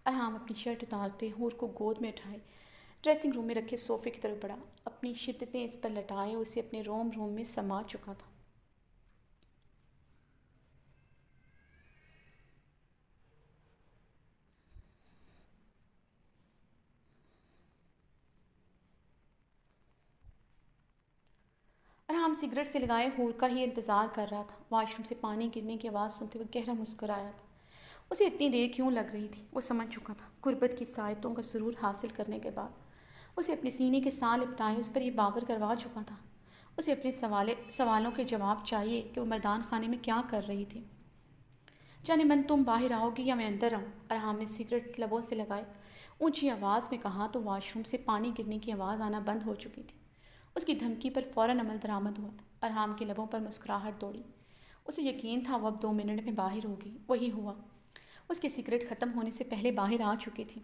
ارحام اپنی شرٹ اتارتے حور کو گود میں اٹھائے ڈریسنگ روم میں رکھے صوفے کی طرف بڑھا۔ اپنی شدتیں اس پر لٹائے اسے اپنے روم میں سما چکا تھا۔ ارحام سگریٹ سے لگائے حور کا ہی انتظار کر رہا تھا۔ واش روم سے پانی گرنے کی آواز سنتے ہوئے گہرا مسکرایا تھا۔ اسے اتنی دیر کیوں لگ رہی تھی وہ سمجھ چکا تھا۔ قربت کی سائتوں کا سرور حاصل کرنے کے بعد اسے اپنے سینے کے ساتھ لپٹائے اس پر یہ باور کروا چکا تھا۔ اسے اپنے سوالوں کے جواب چاہیے کہ وہ مردان خانے میں کیا کر رہی تھی۔ جانے من تم باہر آؤ گی یا میں اندر آؤں؟ ارحام نے سگریٹ لبوں سے لگائے اونچی آواز میں کہا تو واش روم سے پانی گرنے کی آواز آنا بند ہو چکی تھی۔ اس کی دھمکی پر فوراً عمل درآمد ہوا تھا۔ ارحام کے لبوں پر مسکراہٹ دوڑی۔ اسے یقین تھا وہ اب 2 منٹ میں باہر ہوگی۔ وہی ہوا۔ اس کی سگریٹ ختم ہونے سے پہلے باہر آ چکی تھی۔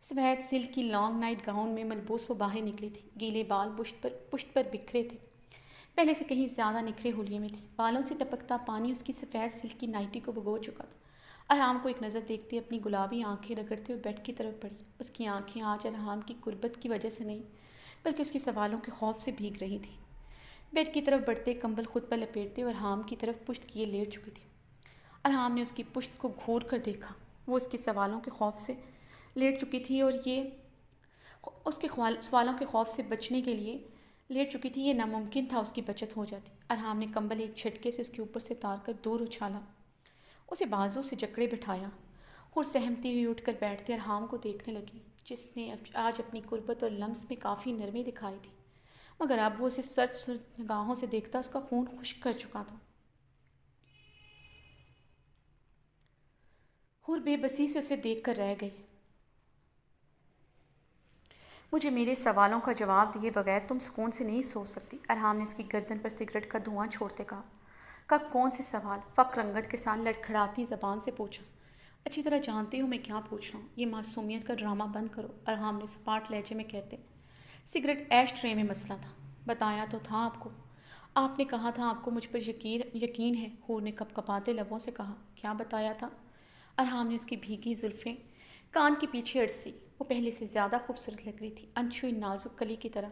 سفید سلک کی لانگ نائٹ گاؤن میں ملبوس وہ باہر نکلی تھی. گیلے بال پشت پر بکھرے تھے. پہلے سے کہیں زیادہ نکھرے حلیے میں تھی. بالوں سے ٹپکتا پانی اس کی سفید سلک کی نائٹی کو بھگو چکا تھا. ارحام کو ایک نظر دیکھتے اپنی گلابی آنکھیں رگڑتے ہوئے بیڈ کی طرف بڑھی. اس کی آنکھیں آج ارحام کی قربت کی وجہ سے نہیں بلکہ اس کے سوالوں کے خوف سے بھیگ رہی تھیں. بیڈ کی طرف بڑھتے کمبل خود پر لپیٹتے اور ارحام کی طرف پشت کیے لیٹ چکی تھی. ارحام نے اس کی پشت کو گھور کر دیکھا. وہ اس کے سوالوں کے خوف سے لیٹ چکی تھی اور یہ اس کے سوالوں کے خوف سے بچنے کے لیے لیٹ چکی تھی. یہ ناممکن تھا اس کی بچت ہو جاتی. ارحام نے کمبل ایک جھٹکے سے اس کے اوپر سے اتار کر دور اچھالا. اسے بازو سے جکڑے بٹھایا اور سہمتی ہوئی اٹھ کر بیٹھتے ارحام کو دیکھنے لگی جس نے آج اپنی قربت اور لمس میں کافی نرمی دکھائی تھی، مگر اب وہ اسے سرد نگاہوں سے دیکھتا اس کا خون خشک کر چکا تھا. اور بے بسی سے اسے دیکھ کر رہ گئی. مجھے میرے سوالوں کا جواب دیے بغیر تم سکون سے نہیں سو سکتی. ارحام نے اس کی گردن پر سگریٹ کا دھواں چھوڑتے کہا. کون سے سوال؟ فقر رنگت کے ساتھ لڑکھڑاتی زبان سے پوچھا. اچھی طرح جانتی ہوں میں کیا پوچھ رہا ہوں. یہ معصومیت کا ڈرامہ بند کرو. ارحام نے سپاٹ لہجے میں کہتے. سگریٹ ایش ٹرے میں مسئلہ تھا. بتایا تو تھا آپ کو. آپ نے کہا تھا آپ کو مجھ پر یقین ہے. حور نے کپ کپاتے لبوں سے کہا. کیا بتایا تھا؟ ارحام نے اس کی بھیگی زلفیں کان کے پیچھے اڑسی. وہ پہلے سے زیادہ خوبصورت لگ رہی تھی، انچھوئی نازک کلی کی طرح.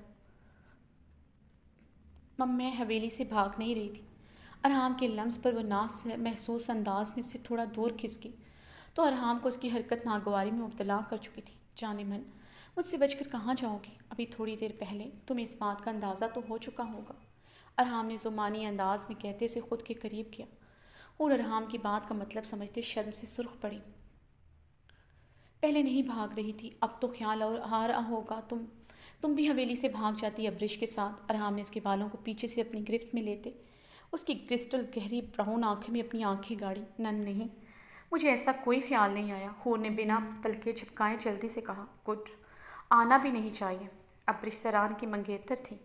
میں حویلی سے بھاگ نہیں رہی تھی. ارحام کے لمس پر وہ محسوس انداز میں اس سے تھوڑا دور کھسکی تو ارحام کو اس کی حرکت ناگواری میں مبتلا کر چکی تھی. جانے من مجھ سے بچ کر کہاں جاؤ گی؟ ابھی تھوڑی دیر پہلے تمہیں اس بات کا اندازہ تو ہو چکا ہوگا. ارحام نے زمانی انداز میں کہتے اسے خود کے قریب کیا اور ارحام کی بات کا مطلب سمجھتے شرم سے سرخ پڑی. پہلے نہیں بھاگ رہی تھی، اب تو خیال اور آ رہا ہوگا تم بھی حویلی سے بھاگ جاتی ابرش کے ساتھ. ارحام نے اس کے بالوں کو پیچھے سے اپنی گرفت میں لیتے اس کی کرسٹل گہری براؤن آنکھوں میں اپنی آنکھیں گاڑی. نہیں، مجھے ایسا کوئی خیال نہیں آیا. حور نے بنا پلکے جھپکائے جلدی سے کہا. گڈ، آنا بھی نہیں چاہیے. ابرش سران کی منگیتر تھی.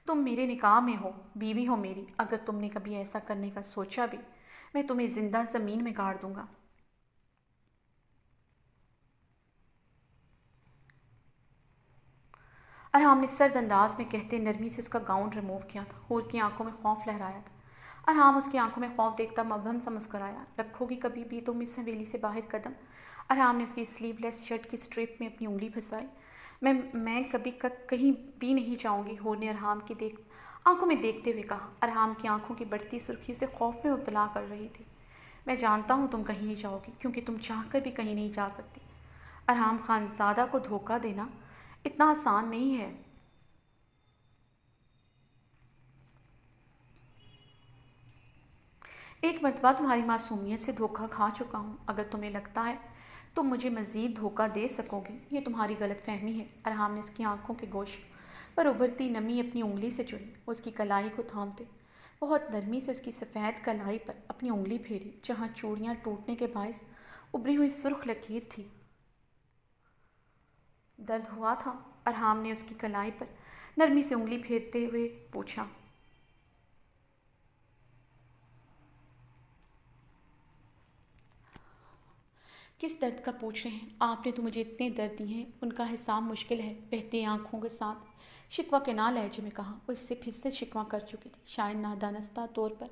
تم میرے نکاح میں ہو، بیوی ہو میری. اگر تم نے کبھی ایسا کرنے کا سوچا بھی میں تمہیں زندہ زمین میں گاڑ دوں گا. ارحام نے سرد انداز میں کہتے نرمی سے اس کا گاؤن ریموو کیا تھا. حور کی آنکھوں میں خوف لہرایا تھا. ارحام اس کی آنکھوں میں خوف دیکھتا مبہم سا مسکرایا. رکھو گی کبھی بھی تم اس حویلی سے باہر قدم؟ ارحام نے اس کی سلیو لیس شرٹ کی اسٹرپ میں اپنی انگلی پھنسائی. میں کبھی کہیں بھی نہیں جاؤں گی. حور نے ارحام کی آنکھوں میں دیکھتے ہوئے کہا. ارحام کی آنکھوں کی بڑھتی سرخی اسے خوف میں مبتلا کر رہی تھی. میں جانتا ہوں تم کہیں نہیں جاؤ گی کیونکہ تم چاہ کر بھی کہیں نہیں جا سکتی. ارحام خانزادہ کو دھوکہ دینا اتنا آسان نہیں ہے. ایک مرتبہ تمہاری معصومیت سے دھوکہ کھا چکا ہوں. اگر تمہیں لگتا ہے تم مجھے مزید دھوکہ دے سکو گی یہ تمہاری غلط فہمی ہے. ارحام نے اس کی آنکھوں کے گوشت پر ابھرتی نمی اپنی انگلی سے چڑھی. اس کی کلائی کو تھامتے بہت نرمی سے اس کی سفید کلائی پر اپنی انگلی پھیری جہاں چوڑیاں ٹوٹنے کے باعث ابری ہوئی سرخ لکیر تھی. درد ہوا تھا؟ ارحام نے اس کی کلائی پر نرمی سے انگلی پھیرتے ہوئے پوچھا. کس درد کا پوچھ رہے ہیں آپ نے؟ تو مجھے اتنے درد دیے ہیں ان کا حساب مشکل ہے. بہتی آنکھوں کے ساتھ شکوہ کے نہ لہجے میں کہا. وہ اس سے پھر سے شکوہ کر چکی تھی. شاید نادانستہ طور پر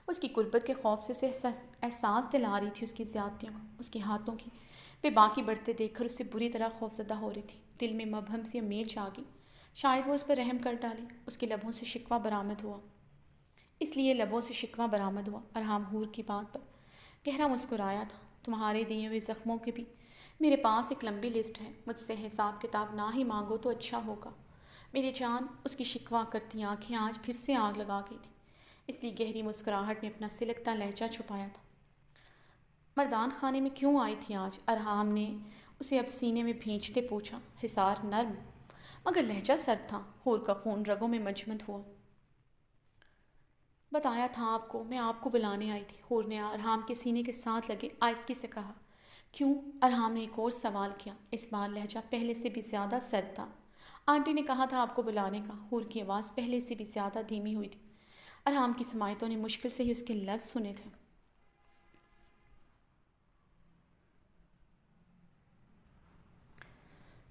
اس کی قربت کے خوف سے اسے احساس دلا رہی تھی اس کی زیادتیوں کا. اس کے ہاتھوں کی بے باکی بڑھتے دیکھ کر اس سے بری طرح خوفزدہ ہو رہی تھی. دل میں مبہم سی امید جاگی شاید وہ اس پر رحم کر ڈالے. اس کے لبوں سے شکوہ برآمد ہوا. اس لیے لبوں سے شکوہ برآمد ہوا. ارحام حور کی بات پر گہرا مسکرایا تھا. تمہارے دیے ہوئے زخموں کی بھی میرے پاس ایک لمبی لسٹ ہے. مجھ سے حساب کتاب نہ ہی مانگو تو اچھا ہوگا میری جان. اس کی شکوہ کرتی آنکھیں آج پھر سے آگ لگا گئی تھی. اس لیے گہری مسکراہٹ میں اپنا سلکتا لہجہ چھپایا تھا. مردان خانے میں کیوں آئی تھی آج؟ ارحام نے اسے اب سینے میں بھینچتے پوچھا. حصار نرم مگر لہجہ سرد تھا. حور کا خون رگوں میں مجمد ہوا. بتایا تھا آپ کو، میں آپ کو بلانے آئی تھی. حور نے ارحام کے سینے کے ساتھ لگے آہستگی سے کہا. کیوں؟ ارحام نے ایک اور سوال کیا. اس بار لہجہ پہلے سے بھی زیادہ سرد تھا. آنٹی نے کہا تھا آپ کو بلانے کا. حور کی آواز پہلے سے بھی زیادہ دھیمی ہوئی تھی. ارحام کی سماعتوں نے مشکل سے ہی اس کے لفظ سنے تھے.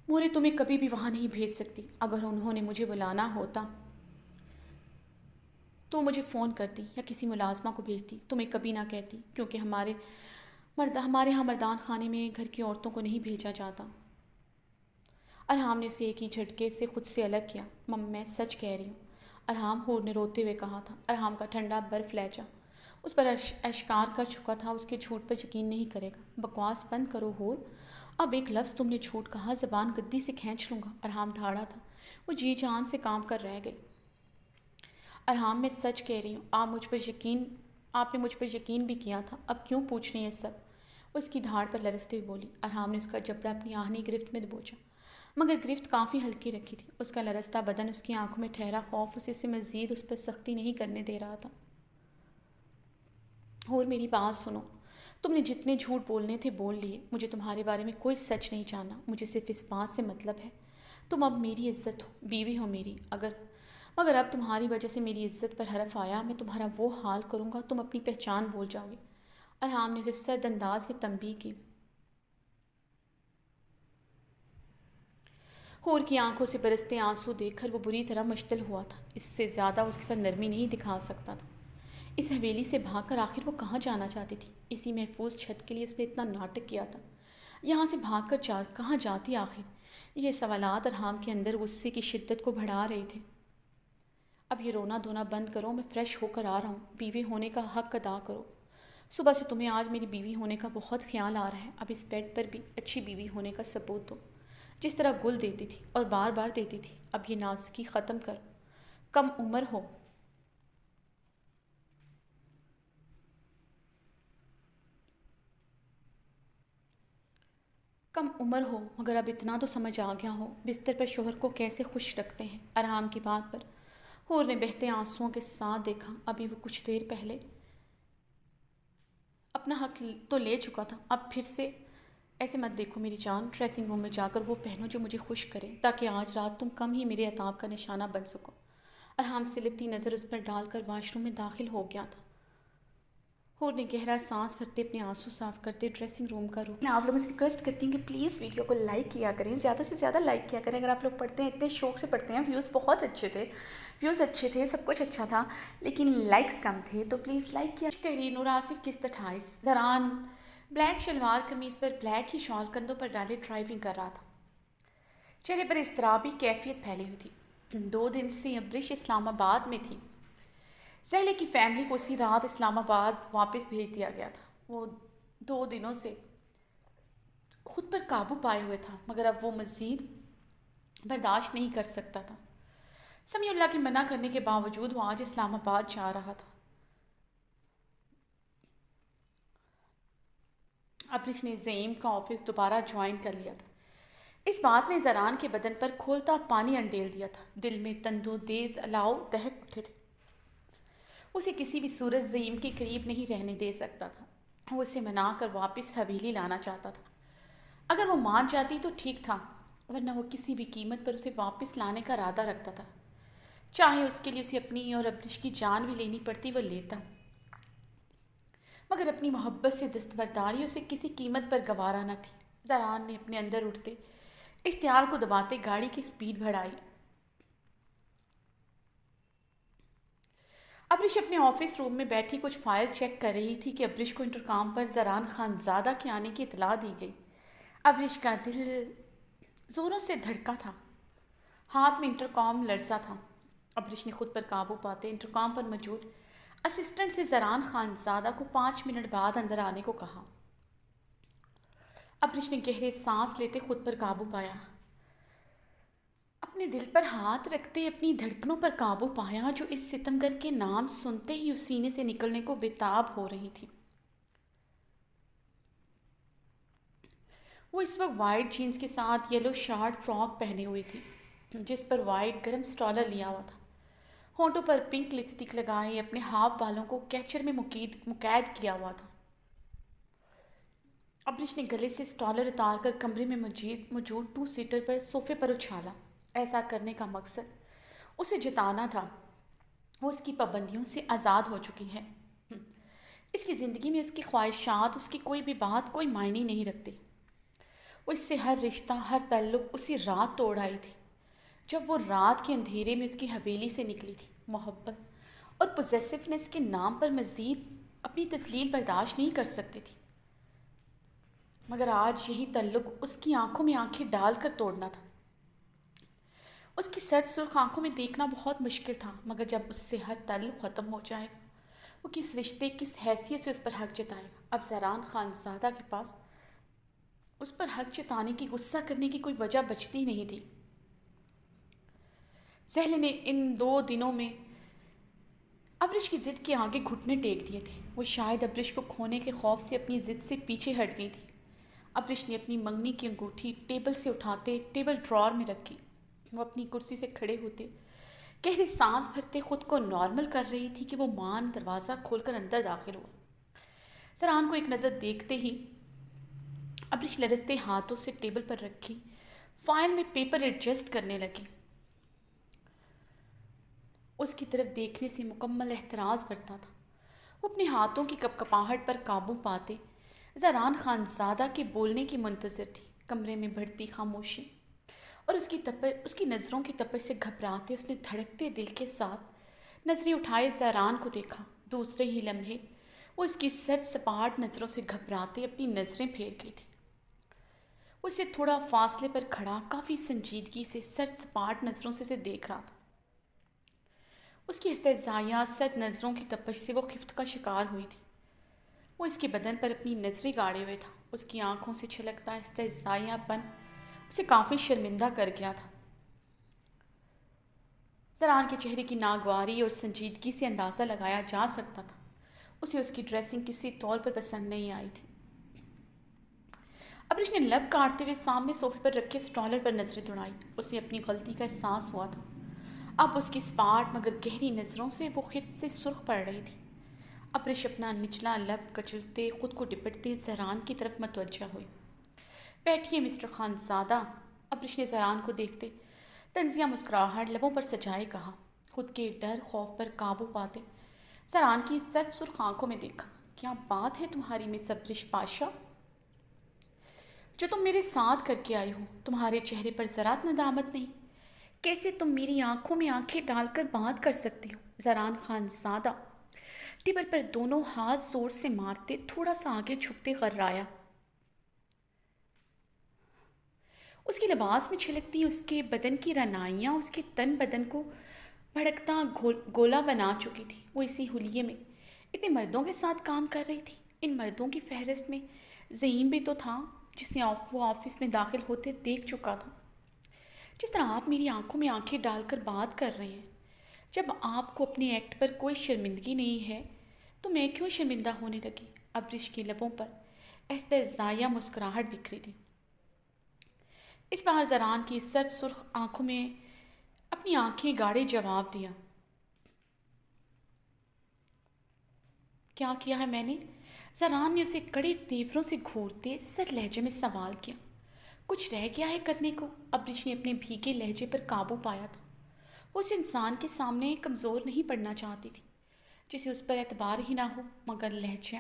مورے تمہیں کبھی بھی وہاں نہیں بھیج سکتی۔ اگر انہوں نے مجھے بلانا ہوتا تو مجھے فون کرتی یا کسی ملازمہ کو بھیجتی، تمہیں کبھی نہ کہتی، کیونکہ ہمارے ہاں مردان خانے میں گھر کی عورتوں کو نہیں بھیجا جاتا۔ ارحام نے اسے ایک ہی جھٹکے سے خود سے الگ کیا۔ میں سچ کہہ رہی ہوں، ارحام، حور نے روتے ہوئے کہا تھا۔ ارحام کا ٹھنڈا برف لہجہ اس پر اشکار کر چکا تھا، اس کے جھوٹ پر یقین نہیں کرے گا۔ بکواس بند کرو حور، اب ایک لفظ تم نے جھوٹ کہا زبان گدی سے کھینچ لوں گا۔ ارحام دھاڑا تھا، وہ جی جان سے کام کر رہ گئے۔ ارحام، میں سچ کہہ رہی ہوں، آپ نے مجھ پر یقین بھی کیا تھا، اب کیوں پوچھ رہی ہیں یہ سب؟ وہ اس کی دھاڑ پر لرزتے ہوئے بولی۔ ارحام نے اس کا جبڑا اپنی آہنی گرفت میں دبوچا، مگر گرفت کافی ہلکی رکھی تھی۔ اس کا لرزتا بدن، اس کی آنکھوں میں ٹھہرا خوف اسے مزید اس پر سختی نہیں کرنے دے رہا تھا۔ اور میری بات سنو، تم نے جتنے جھوٹ بولنے تھے بول لیے، مجھے تمہارے بارے میں کوئی سچ نہیں جاننا، مجھے صرف اس بات سے مطلب ہے تم اب میری عزت ہو، بیوی ہو میری، مگر اب تمہاری وجہ سے میری عزت پر حرف آیا، میں تمہارا وہ حال کروں گا تم اپنی پہچان بھول جاؤ گے۔ ارحام نے اسے سرد انداز میں تنبیہ کی۔ حور کی آنکھوں سے برستے آنسو دیکھ کر وہ بری طرح مشتعل ہوا تھا۔ اس سے زیادہ اس کے ساتھ نرمی نہیں دکھا سکتا تھا۔ اس حویلی سے بھاگ کر آخر وہ کہاں جانا چاہتی تھی؟ اسی محفوظ چھت کے لیے اس نے اتنا ناٹک کیا تھا، یہاں سے بھاگ کر کہاں جاتی آخر؟ یہ سوالات ارحام کے اندر غصے کی شدت کو بڑھا رہے تھے۔ اب یہ رونا دھونا بند کرو، میں فریش ہو کر آ رہا ہوں، بیوی ہونے کا حق ادا کرو۔ صبح سے تمہیں آج میری بیوی ہونے کا بہت خیال آ رہا ہے، اب اس بیڈ پر بھی اچھی بیوی ہونے کا ثبوت دو، جس طرح گل دیتی تھی اور بار بار دیتی تھی۔ اب یہ نازکی ختم کر، کم عمر ہو مگر اب اتنا تو سمجھ آ گیا ہو بستر پر شوہر کو کیسے خوش رکھتے ہیں۔ ارحام کی بات پر حور نے بہتے آنسوؤں کے ساتھ دیکھا، ابھی وہ کچھ دیر پہلے اپنا حق تو لے چکا تھا، اب پھر سے ایسے مت دیکھو میری جان، ڈریسنگ روم میں جا کر وہ پہنو جو مجھے خوش کرے، تاکہ آج رات تم کم ہی میرے عتاب کا نشانہ بن سکو۔ ارحام سلگتی نظر اس پر ڈال کر واش روم میں داخل ہو گیا تھا۔ حور نے گہرا سانس بھرتے اپنے آنسو صاف کرتے ڈریسنگ روم کا رخ۔ میں آپ لوگوں سے ریکویسٹ کرتی ہوں کہ پلیز ویڈیو کو لائک کیا کریں، زیادہ سے زیادہ لائک کیا کریں۔ اگر آپ لوگ پڑھتے ہیں، اتنے شوق سے پڑھتے ہیں، ویوز بہت اچھے تھے، سب کچھ اچھا تھا، لیکن لائکس کم تھے، تو پلیز لائک کیا۔ تحریر نور آصف قسط 28۔ زران بلیک شلوار قمیض پر بلیک ہی شال کندھوں پر ڈالے ڈرائیونگ کر رہا تھا۔ چہرے پر اضطرابی کیفیت پھیلی ہوئی تھی۔ 2 دن سے ابرش اسلام آباد میں تھی۔ زہلے کی فیملی کو اسی رات اسلام آباد واپس بھیج دیا گیا تھا۔ وہ 2 دنوں سے خود پر قابو پائے ہوئے تھا، مگر اب وہ مزید برداشت نہیں کر سکتا تھا۔ سمیع اللہ کی منع کرنے کے باوجود وہ آج اسلام آباد جا رہا تھا۔ ابرش نے زعیم کا آفس دوبارہ جوائن کر لیا تھا۔ اس بات نے زران کے بدن پر کھولتا پانی انڈیل دیا تھا، دل میں تندو تیز الاؤ دہک اٹھے تھے۔ اسے کسی بھی صورت زعیم کے قریب نہیں رہنے دے سکتا تھا۔ وہ اسے منا کر واپس حویلی لانا چاہتا تھا۔ اگر وہ مان جاتی تو ٹھیک تھا، ورنہ وہ کسی بھی قیمت پر اسے واپس لانے کا ارادہ رکھتا تھا، چاہے اس کے لیے اسے اپنی اور ابرش کی جان بھی لینی پڑتی، وہ لیتا۔ مگر اپنی محبت سے دستبرداری اسے کسی قیمت پر گوارا نہ تھی۔ زران نے اپنے اندر اٹھتے اشتعال کو دباتے گاڑی کی سپیڈ بڑھائی۔ ابرش اپنے آفس روم میں بیٹھی کچھ فائل چیک کر رہی تھی کہ ابرش کو انٹرکام پر زران خانزادہ کے آنے کی اطلاع دی گئی۔ ابرش کا دل زوروں سے دھڑکا تھا، ہاتھ میں انٹرکام لرزا تھا۔ ابرش نے خود پر قابو پاتے انٹرکام پر موجود اسسٹنٹ سے زران خانزادہ کو 5 منٹ بعد اندر آنے کو کہا۔ ابرش نے گہرے سانس لیتے خود پر قابو پایا، اپنے دل پر ہاتھ رکھتے اپنی دھڑکنوں پر قابو پایا جو اس ستمگر کے نام سنتے ہی اس سینے سے نکلنے کو بےتاب ہو رہی تھی۔ وہ اس وقت وائٹ جینز کے ساتھ یلو شارٹ فراک پہنے ہوئی تھی، جس پر وائٹ گرم سٹالر لیا ہوا تھا۔ ہونٹوں پر پنک لپسٹک لگائے اپنے ہاف بالوں کو کیچر میں مقید کیا ہوا تھا۔ ابرش نے گلے سے سٹالر اتار کر کمرے میں موجود 2 سیٹر پر صوفے پر اچھالا۔ ایسا کرنے کا مقصد اسے جتانا تھا، وہ اس کی پابندیوں سے آزاد ہو چکی ہے۔ اس کی زندگی میں اس کی خواہشات، اس کی کوئی بھی بات کوئی معنی نہیں رکھتی۔ وہ اس سے ہر رشتہ، ہر تعلق اسی رات توڑ آئی تھی جب وہ رات کے اندھیرے میں اس کی حویلی سے نکلی تھی۔ محبت اور پوزیسونیس کے نام پر مزید اپنی تسلیل برداشت نہیں کر سکتی تھی، مگر آج یہی تعلق اس کی آنکھوں میں آنکھیں ڈال کر توڑنا تھا۔ اس کی سرد سرخ آنکھوں میں دیکھنا بہت مشکل تھا، مگر جب اس سے ہر تعلق ختم ہو جائے گا، وہ کس رشتے، کس حیثیت سے اس پر حق جتائے گا؟ اب زہران خان زادہ کے پاس اس پر حق جتانے کی، غصہ کرنے کی کوئی وجہ بچتی نہیں تھی۔ سہل نے ان 2 دنوں میں ابرش کی ضد کے آگے گھٹنے ٹیک دیے تھے۔ وہ شاید ابرش کو کھونے کے خوف سے اپنی ضد سے پیچھے ہٹ گئی تھی۔ ابرش نے اپنی منگنی کی انگوٹھی ٹیبل سے اٹھاتے ٹیبل ڈرار میں رکھی۔ وہ اپنی کرسی سے کھڑے ہوتے گہری سانس بھرتے خود کو نارمل کر رہی تھی کہ وہ مان دروازہ کھول کر اندر داخل ہوا۔ زہران کو ایک نظر دیکھتے ہی ابرش لرزتے ہاتھوں سے ٹیبل پر رکھی فائل میں پیپر ایڈجسٹ کرنے لگی۔ اس کی طرف دیکھنے سے مکمل احتراز برتا تھا۔ وہ اپنے ہاتھوں کی کپکپاہٹ پر قابو پاتے زہران خان زادہ کے بولنے کی منتظر تھی۔ کمرے میں بڑھتی خاموشی اور اس کی نظروں کی تپش سے گھبراتے اس نے دھڑکتے دل کے ساتھ نظریں اٹھائے زہران کو دیکھا۔ دوسرے ہی لمحے وہ اس کی سرد سپاٹ نظروں سے گھبراتے اپنی نظریں پھیر گئی تھی۔ وہ اسے تھوڑا فاصلے پر کھڑا کافی سنجیدگی سے سرد سپاٹ نظروں سے اسے دیکھ رہا تھا۔ اس کی استہزائیہ سرد نظروں کی تپش سے وہ خفت کا شکار ہوئی تھی۔ وہ اس کے بدن پر اپنی نظریں گاڑے ہوئے تھا۔ اس کی آنکھوں سے چھلکتا استہزائیہ پن اسے کافی شرمندہ کر گیا تھا۔ زہران کے چہرے کی ناگواری اور سنجیدگی سے اندازہ لگایا جا سکتا تھا اسے اس کی ڈریسنگ کسی طور پر پسند نہیں آئی تھی۔ ابرش نے لب کاٹتے ہوئے سامنے صوفے پر رکھے اسٹالر پر نظریں دوڑائی۔ اسے اپنی غلطی کا احساس ہوا تھا۔ اب اس کی سپاٹ مگر گہری نظروں سے وہ خفت سے سرخ پڑ رہی تھی۔ ابرش اپنا نچلا لب کچلتے خود کو ڈپٹتے زہران کی طرف متوجہ ہوئی۔ بیٹھیے مسٹر خان زادہ، ابرش نے زہران کو دیکھتے طنزیہ مسکراہٹ لبوں پر سجائے کہا۔ خود کے ڈر خوف پر قابو پاتے زہران کی سرد سرخ آنکھوں میں دیکھا۔ کیا بات ہے تمہاری مس ابرش پاشا؟ جو تم میرے ساتھ کر کے آئی ہو، تمہارے چہرے پر ذرا ندامت نہیں؟ کیسے تم میری آنکھوں میں آنکھیں ڈال کر بات کر سکتی ہو؟ زہران خان زادہ ٹیبل پر دونوں ہاتھ زور سے مارتے تھوڑا سا آگے جھکتے غرایا۔ اس کے لباس میں چھلکتی اس کے بدن کی رعنائیاں اس کے تن بدن کو بھڑکتا گولا بنا چکی تھی۔ وہ اسی حلیے میں اتنے مردوں کے ساتھ کام کر رہی تھی۔ ان مردوں کی فہرست میں زعیم بھی تو تھا جسے وہ آفس میں داخل ہوتے دیکھ چکا تھا۔ جس طرح آپ میری آنکھوں میں آنکھیں ڈال کر بات کر رہے ہیں، جب آپ کو اپنے ایکٹ پر کوئی شرمندگی نہیں ہے تو میں کیوں شرمندہ ہونے لگی؟ ابرش کے لبوں پر استہزائیہ مسکراہٹ بکھری تھی۔ اس بار زہران کی سرد سرخ آنکھوں میں اپنی آنکھیں گاڑے جواب دیا۔ کیا کیا ہے میں نے؟ زہران نے اسے کڑے تیوروں سے گھورتے سر لہجے میں سوال کیا۔ کچھ رہ گیا ہے کرنے کو؟ ابرش نے اپنے بھیگے لہجے پر قابو پایا تھا۔ وہ اس انسان کے سامنے کمزور نہیں پڑنا چاہتی تھی جسے اس پر اعتبار ہی نہ ہو، مگر لہجہ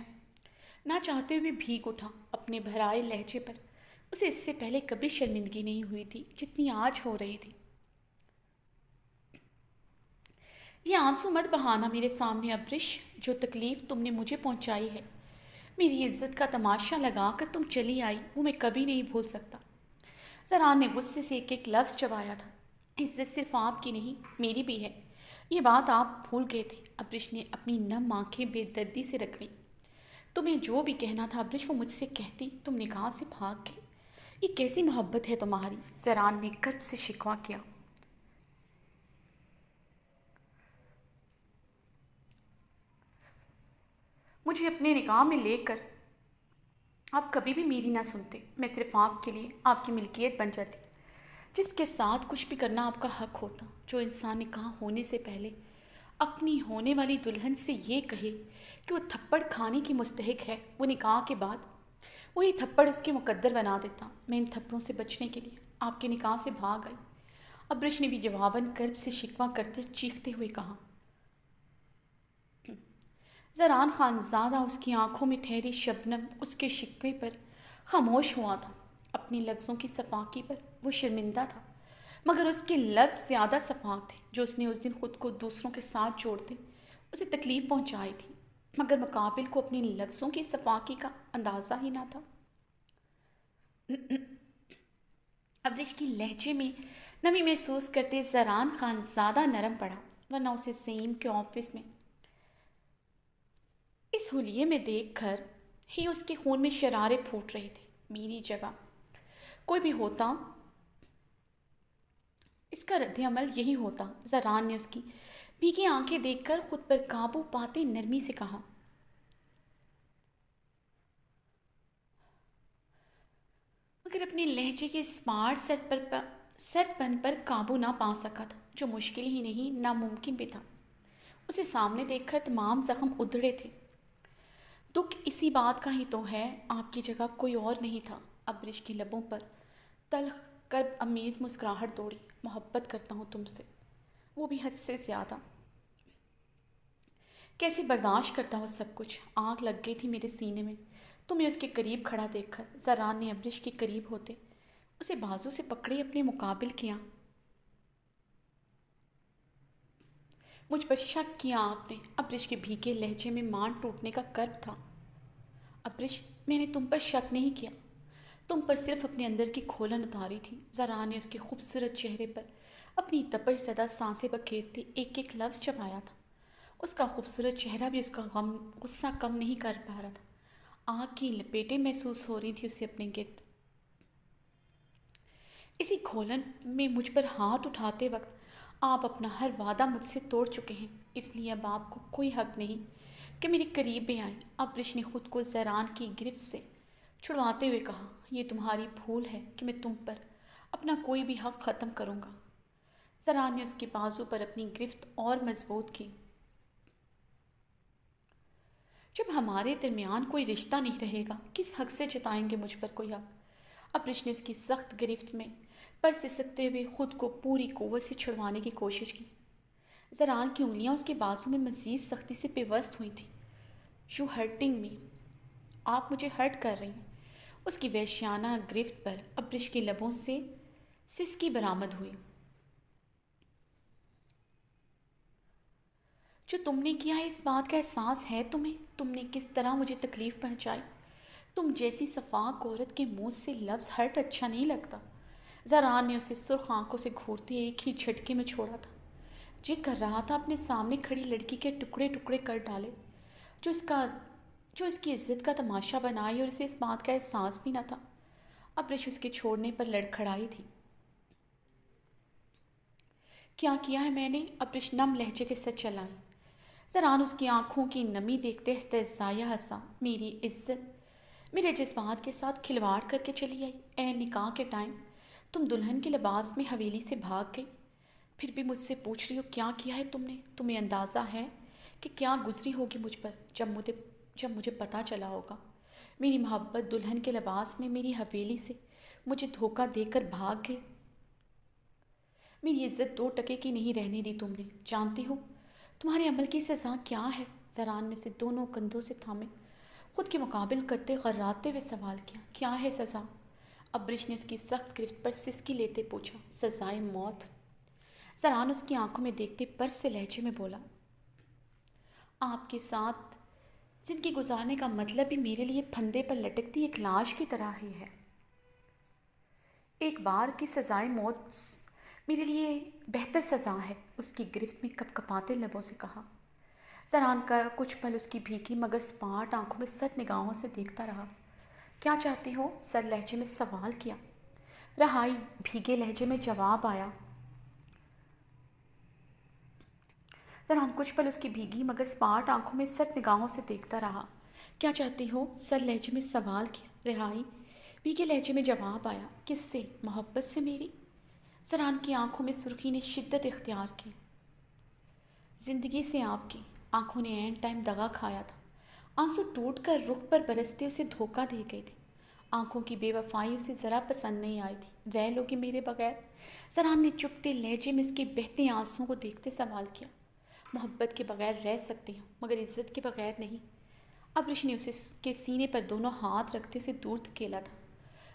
نہ چاہتے ہوئے بھیگ اٹھا۔ اپنے بھرائے لہجے پر اسے اس سے پہلے کبھی شرمندگی نہیں ہوئی تھی جتنی آج ہو رہی تھی۔ یہ آنسو مت بہانا میرے سامنے ابرش۔ جو تکلیف تم نے مجھے پہنچائی ہے، میری عزت کا تماشا لگا کر تم چلی آئی، وہ میں کبھی نہیں بھول سکتا۔ زہران نے غصے سے ایک ایک لفظ چبایا تھا۔ عزت صرف آپ کی نہیں، میری بھی ہے، یہ بات آپ بھول گئے تھے۔ ابرش نے اپنی نم آنکھیں بے دردی سے رکھ لیں۔ تمہیں جو بھی کہنا تھا ابرش وہ مجھ سے کہتی، تم نکاح سے بھاگ گئے۔ یہ کیسی محبت ہے تمہاری؟ زہران نے کرب سے شکوہ کیا۔ مجھے اپنے نکاح میں لے کر آپ کبھی بھی میری نہ سنتے، میں صرف آپ کے لیے آپ کی ملکیت بن جاتی، جس کے ساتھ کچھ بھی کرنا آپ کا حق ہوتا۔ جو انسان نکاح ہونے سے پہلے اپنی ہونے والی دلہن سے یہ کہے کہ وہ تھپڑ کھانے کی مستحق ہے، وہ نکاح کے بعد وہی تھپڑ اس کے مقدر بنا دیتا۔ میں ان تھپڑوں سے بچنے کے لیے آپ کے نکاح سے بھاگ آئی۔ ابرش نے بھی جواباً کرب سے شکوہ کرتے چیختے ہوئے کہا۔ زہران خان زادہ اس کی آنکھوں میں ٹھہری شبنم اس کے شکوے پر خاموش ہوا تھا۔ اپنے لفظوں کی صفاقی پر وہ شرمندہ تھا، مگر اس کے لفظ زیادہ صفاق تھے جو اس نے اس دن خود کو دوسروں کے ساتھ جوڑتے اسے تکلیف پہنچائی تھی، مگر مقابل کو اپنے لفظوں کی صفاقی کا اندازہ ہی نہ تھا۔ ابرش کی لہجے میں نمی محسوس کرتے زران خان زیادہ نرم پڑا، ورنہ اسے زعیم کے آفس میں اس حلیے میں دیکھ کر ہی اس کے خون میں شرارے پھوٹ رہے تھے۔ میری جگہ کوئی بھی ہوتا اس کا رد عمل یہی ہوتا۔ زران نے اس کی بھیگی آنکھیں دیکھ کر خود پر قابو پاتے نرمی سے کہا، مگر اپنے لہجے کے اسمارٹ سر پن پر قابو نہ پا سکا تھا، جو مشکل ہی نہیں ناممکن بھی تھا۔ اسے سامنے دیکھ کر تمام زخم ادھڑے تھے۔ دکھ اسی بات کا ہی تو ہے، آپ کی جگہ کوئی اور نہیں تھا۔ ابرش کے لبوں پر تلخ کرب امیز مسکراہٹ دوڑی۔ محبت کرتا ہوں تم سے، وہ بھی حد سے زیادہ۔ کیسے برداشت کرتا ہوں سب کچھ؟ آگ لگ گئی تھی میرے سینے میں تمہیں اس کے قریب کھڑا دیکھ کر۔ زران نے ابرش کے قریب ہوتے اسے بازو سے پکڑے اپنے مقابل کیا۔ مجھ پر شک کیا آپ نے؟ ابرش کے بھیگے لہجے میں مان ٹوٹنے کا کرب تھا۔ ابرش، میں نے تم پر شک نہیں کیا، تم پر صرف اپنے اندر کی کھولن اتاری تھی۔ زران نے اس کے خوبصورت چہرے پر اپنی تپش زدہ سانسیں بکھیرتی ایک ایک لفظ چبایا تھا۔ اس کا خوبصورت چہرہ بھی اس کا غصہ کم نہیں کر پا رہا تھا۔ آگ کی لپیٹیں محسوس ہو رہی تھی اسے اپنے گرد۔ اسی کھولن میں مجھ پر ہاتھ اٹھاتے وقت آپ اپنا ہر وعدہ مجھ سے توڑ چکے ہیں، اس لیے اب آپ کو کوئی حق نہیں کہ میرے قریب بھی آئیں۔ ابرش نے خود کو زران کی گرفت سے چھڑواتے ہوئے کہا، یہ تمہاری بھول ہے کہ میں تم پر اپنا کوئی بھی حق ختم کروں گا۔ زران نے اس کے بازو پر اپنی گرفت اور مضبوط کی۔ جب ہمارے درمیان کوئی رشتہ نہیں رہے گا، کس حق سے جتائیں گے مجھ پر کوئی حق؟ ابرش نے اس کی سخت گرفت میں پر سسکتے ہوئے خود کو پوری قوت سے چھڑوانے کی کوشش کی۔ زران کی انگلیاں اس کے بازو میں مزید سختی سے پیوست ہوئی تھیں۔ یو ہرٹنگ می، آپ مجھے ہرٹ کر رہی ہیں۔ اس کی وحشیانہ گرفت پر ابرش کے لبوں سے سسکی برآمد ہوئی۔ جو تم نے کیا ہے اس بات کا احساس ہے تمہیں؟ تم نے کس طرح مجھے تکلیف پہنچائی؟ تم جیسی صفاق عورت کے منہ سے لفظ ہرٹ اچھا نہیں لگتا۔ زران نے اسے سرخ آنکھوں سے گھورتے ایک ہی جھٹکے میں چھوڑا تھا۔ جی کر رہا تھا اپنے سامنے کھڑی لڑکی کے ٹکڑے ٹکڑے کر ڈالے، جو اس کی عزت کا تماشا بنائی، اور اسے اس بات کا احساس بھی نہ تھا۔ ابرش اس کے چھوڑنے پر لڑکھڑائی تھی۔ کیا کیا ہے میں نے؟ ابرش نم لہجے کے ساتھ چلائی۔ زران اس کی آنکھوں کی نمی دیکھتے استہزائیہ ہنسا۔ میری عزت، میرے جذبات کے ساتھ کھلواڑ کر کے چلی آئی۔ اے نکاح کے ٹائم تم دلہن کے لباس میں حویلی سے بھاگ گئی، پھر بھی مجھ سے پوچھ رہی ہو کیا کیا ہے تم نے؟ تمہیں اندازہ ہے کہ کیا گزری ہوگی مجھ پر جب مجھے پتہ چلا ہوگا میری محبت دلہن کے لباس میں میری حویلی سے مجھے دھوکہ دے کر بھاگ گئی۔ میری عزت 2 ٹکے کی نہیں رہنے دی تم نے۔ جانتی ہو تمہارے عمل کی سزا کیا ہے؟ زران نے اسے دونوں کندھوں سے تھامے خود کے مقابل کرتے غراتے ہوئے سوال کیا۔ کیا ہے سزا؟ ابرش نے اس کی سخت گرفت پر سسکی لیتے پوچھا۔ سزائے موت۔ زران اس کی آنکھوں میں دیکھتے برف سے لہجے میں بولا، آپ کے ساتھ زندگی گزارنے کا مطلب بھی میرے لیے پھندے پر لٹکتی ایک لاش کی طرح ہی ہے۔ ایک بار کی سزائے موت میرے لیے بہتر سزا ہے، اس کی گرفت میں کپ کپاتے لبوں سے کہا۔ زران کا کچھ پل اس کی بھیگی مگر سپاٹ آنکھوں میں سخت نگاہوں سے دیکھتا رہا۔ کیا چاہتی ہو؟ سر لہجے میں سوال کیا۔ رہائی، بھیگے لہجے میں جواب آیا۔ زران کچھ پل اس کی بھیگی مگر سپاٹ آنکھوں میں سخت نگاہوں سے دیکھتا رہا۔ کیا چاہتی ہو؟ سر لہجے میں سوال کیا۔ رہائی، بھیگے لہجے میں جواب آیا۔ کس سے؟ محبت سے میری؟ زران کی آنکھوں میں سرخی نے شدت اختیار کی۔ زندگی سے آپ کی آنکھوں نے عین ٹائم دغا کھایا تھا۔ آنسو ٹوٹ کر رخ پر برستے اسے دھوکہ دے گئے تھے۔ آنکھوں کی بے وفائی اسے ذرا پسند نہیں آئی تھی۔ رہ لوگی میرے بغیر؟ زران نے چپتے لہجے میں اس کے بہتے آنسوؤں کو دیکھتے سوال کیا۔ محبت کے بغیر رہ سکتی ہوں مگر عزت کے بغیر نہیں۔ ابرش نے اسے کے سینے پر دونوں ہاتھ رکھتے اسے دور دھکیلا تھا۔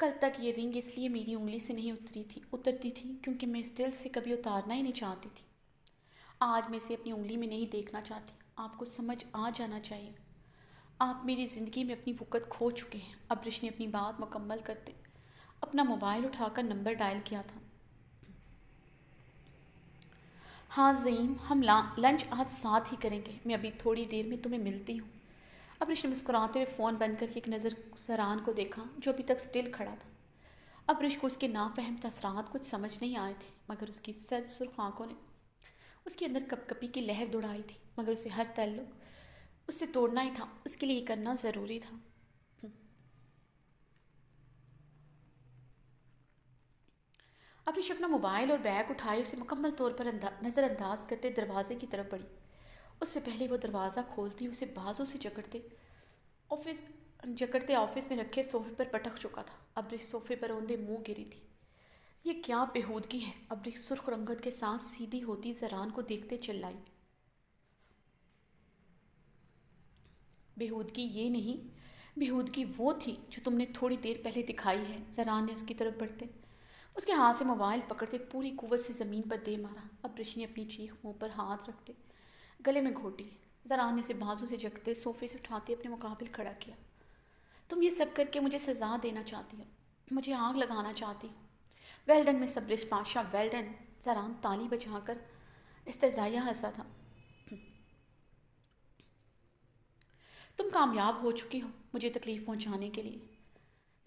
کل تک یہ رنگ اس لیے میری انگلی سے نہیں اترتی تھی کیونکہ میں اس دل سے کبھی اتارنا ہی نہیں چاہتی تھی۔ آج میں اسے اپنی انگلی میں نہیں دیکھنا چاہتی۔ آپ کو سمجھ آ جانا چاہیے، آپ میری زندگی میں اپنی وقت کھو چکے ہیں۔ ابرش نے اپنی بات مکمل کرتے اپنا موبائل اٹھا کر نمبر ڈائل کیا تھا۔ ہاں زعیم، ہم لنچ آج ساتھ ہی کریں گے، میں ابھی تھوڑی دیر میں تمہیں ملتی ہوں۔ ابرش نے مسکراتے ہوئے فون بند کر کے ایک نظر سران کو دیکھا جو ابھی تک سٹل کھڑا تھا۔ ابرش کو اس کے نافہم تاثرات کچھ سمجھ نہیں آئے تھے، مگر اس کی سرد سرخ آنکھوں نے اس کے اندر کپ کپی کی لہر دوڑائی تھی، مگر اسے ہر تعلق اس سے توڑنا ہی تھا، اس کے لیے یہ کرنا ضروری تھا۔ ابرش اپنا موبائل اور بیگ اٹھائے اسے مکمل طور پر نظر انداز کرتے دروازے کی طرف بڑھی۔ اس سے پہلے وہ دروازہ کھولتی اسے بازو سے جکڑتے آفس میں رکھے صوفے پر پٹک چکا تھا۔ ابرش صوفے پر اوندے منہ گری تھی۔ یہ کیا بےہودگی ہے؟ ابرش سرخ رنگت کے ساتھ سیدھی ہوتی زران کو دیکھتے چلائی۔ بےہودگی یہ نہیں، بےہودگی وہ تھی جو تم نے تھوڑی دیر پہلے دکھائی ہے۔ زران نے اس کی طرف بڑھتے اس کے ہاتھ سے موبائل پکڑتے پوری قوت سے زمین پر دے مارا۔ ابرش نے اپنی چیخ منہ پر ہاتھ رکھتے گلے میں گھونٹ لی۔ زران نے اسے بازو سے جکڑتے صوفے سے اٹھاتے اپنے مقابل کھڑا کیا۔ تم یہ سب کر کے مجھے سزا دینا چاہتی ہو، مجھے آگ لگانا چاہتی ہو۔ ویل ڈن مس ابرش پاشا، ویل ڈن۔ زران تالی بجا کر استہزائیہ ہنسا تھا۔ تم کامیاب ہو چکی ہو مجھے تکلیف پہنچانے کے لیے،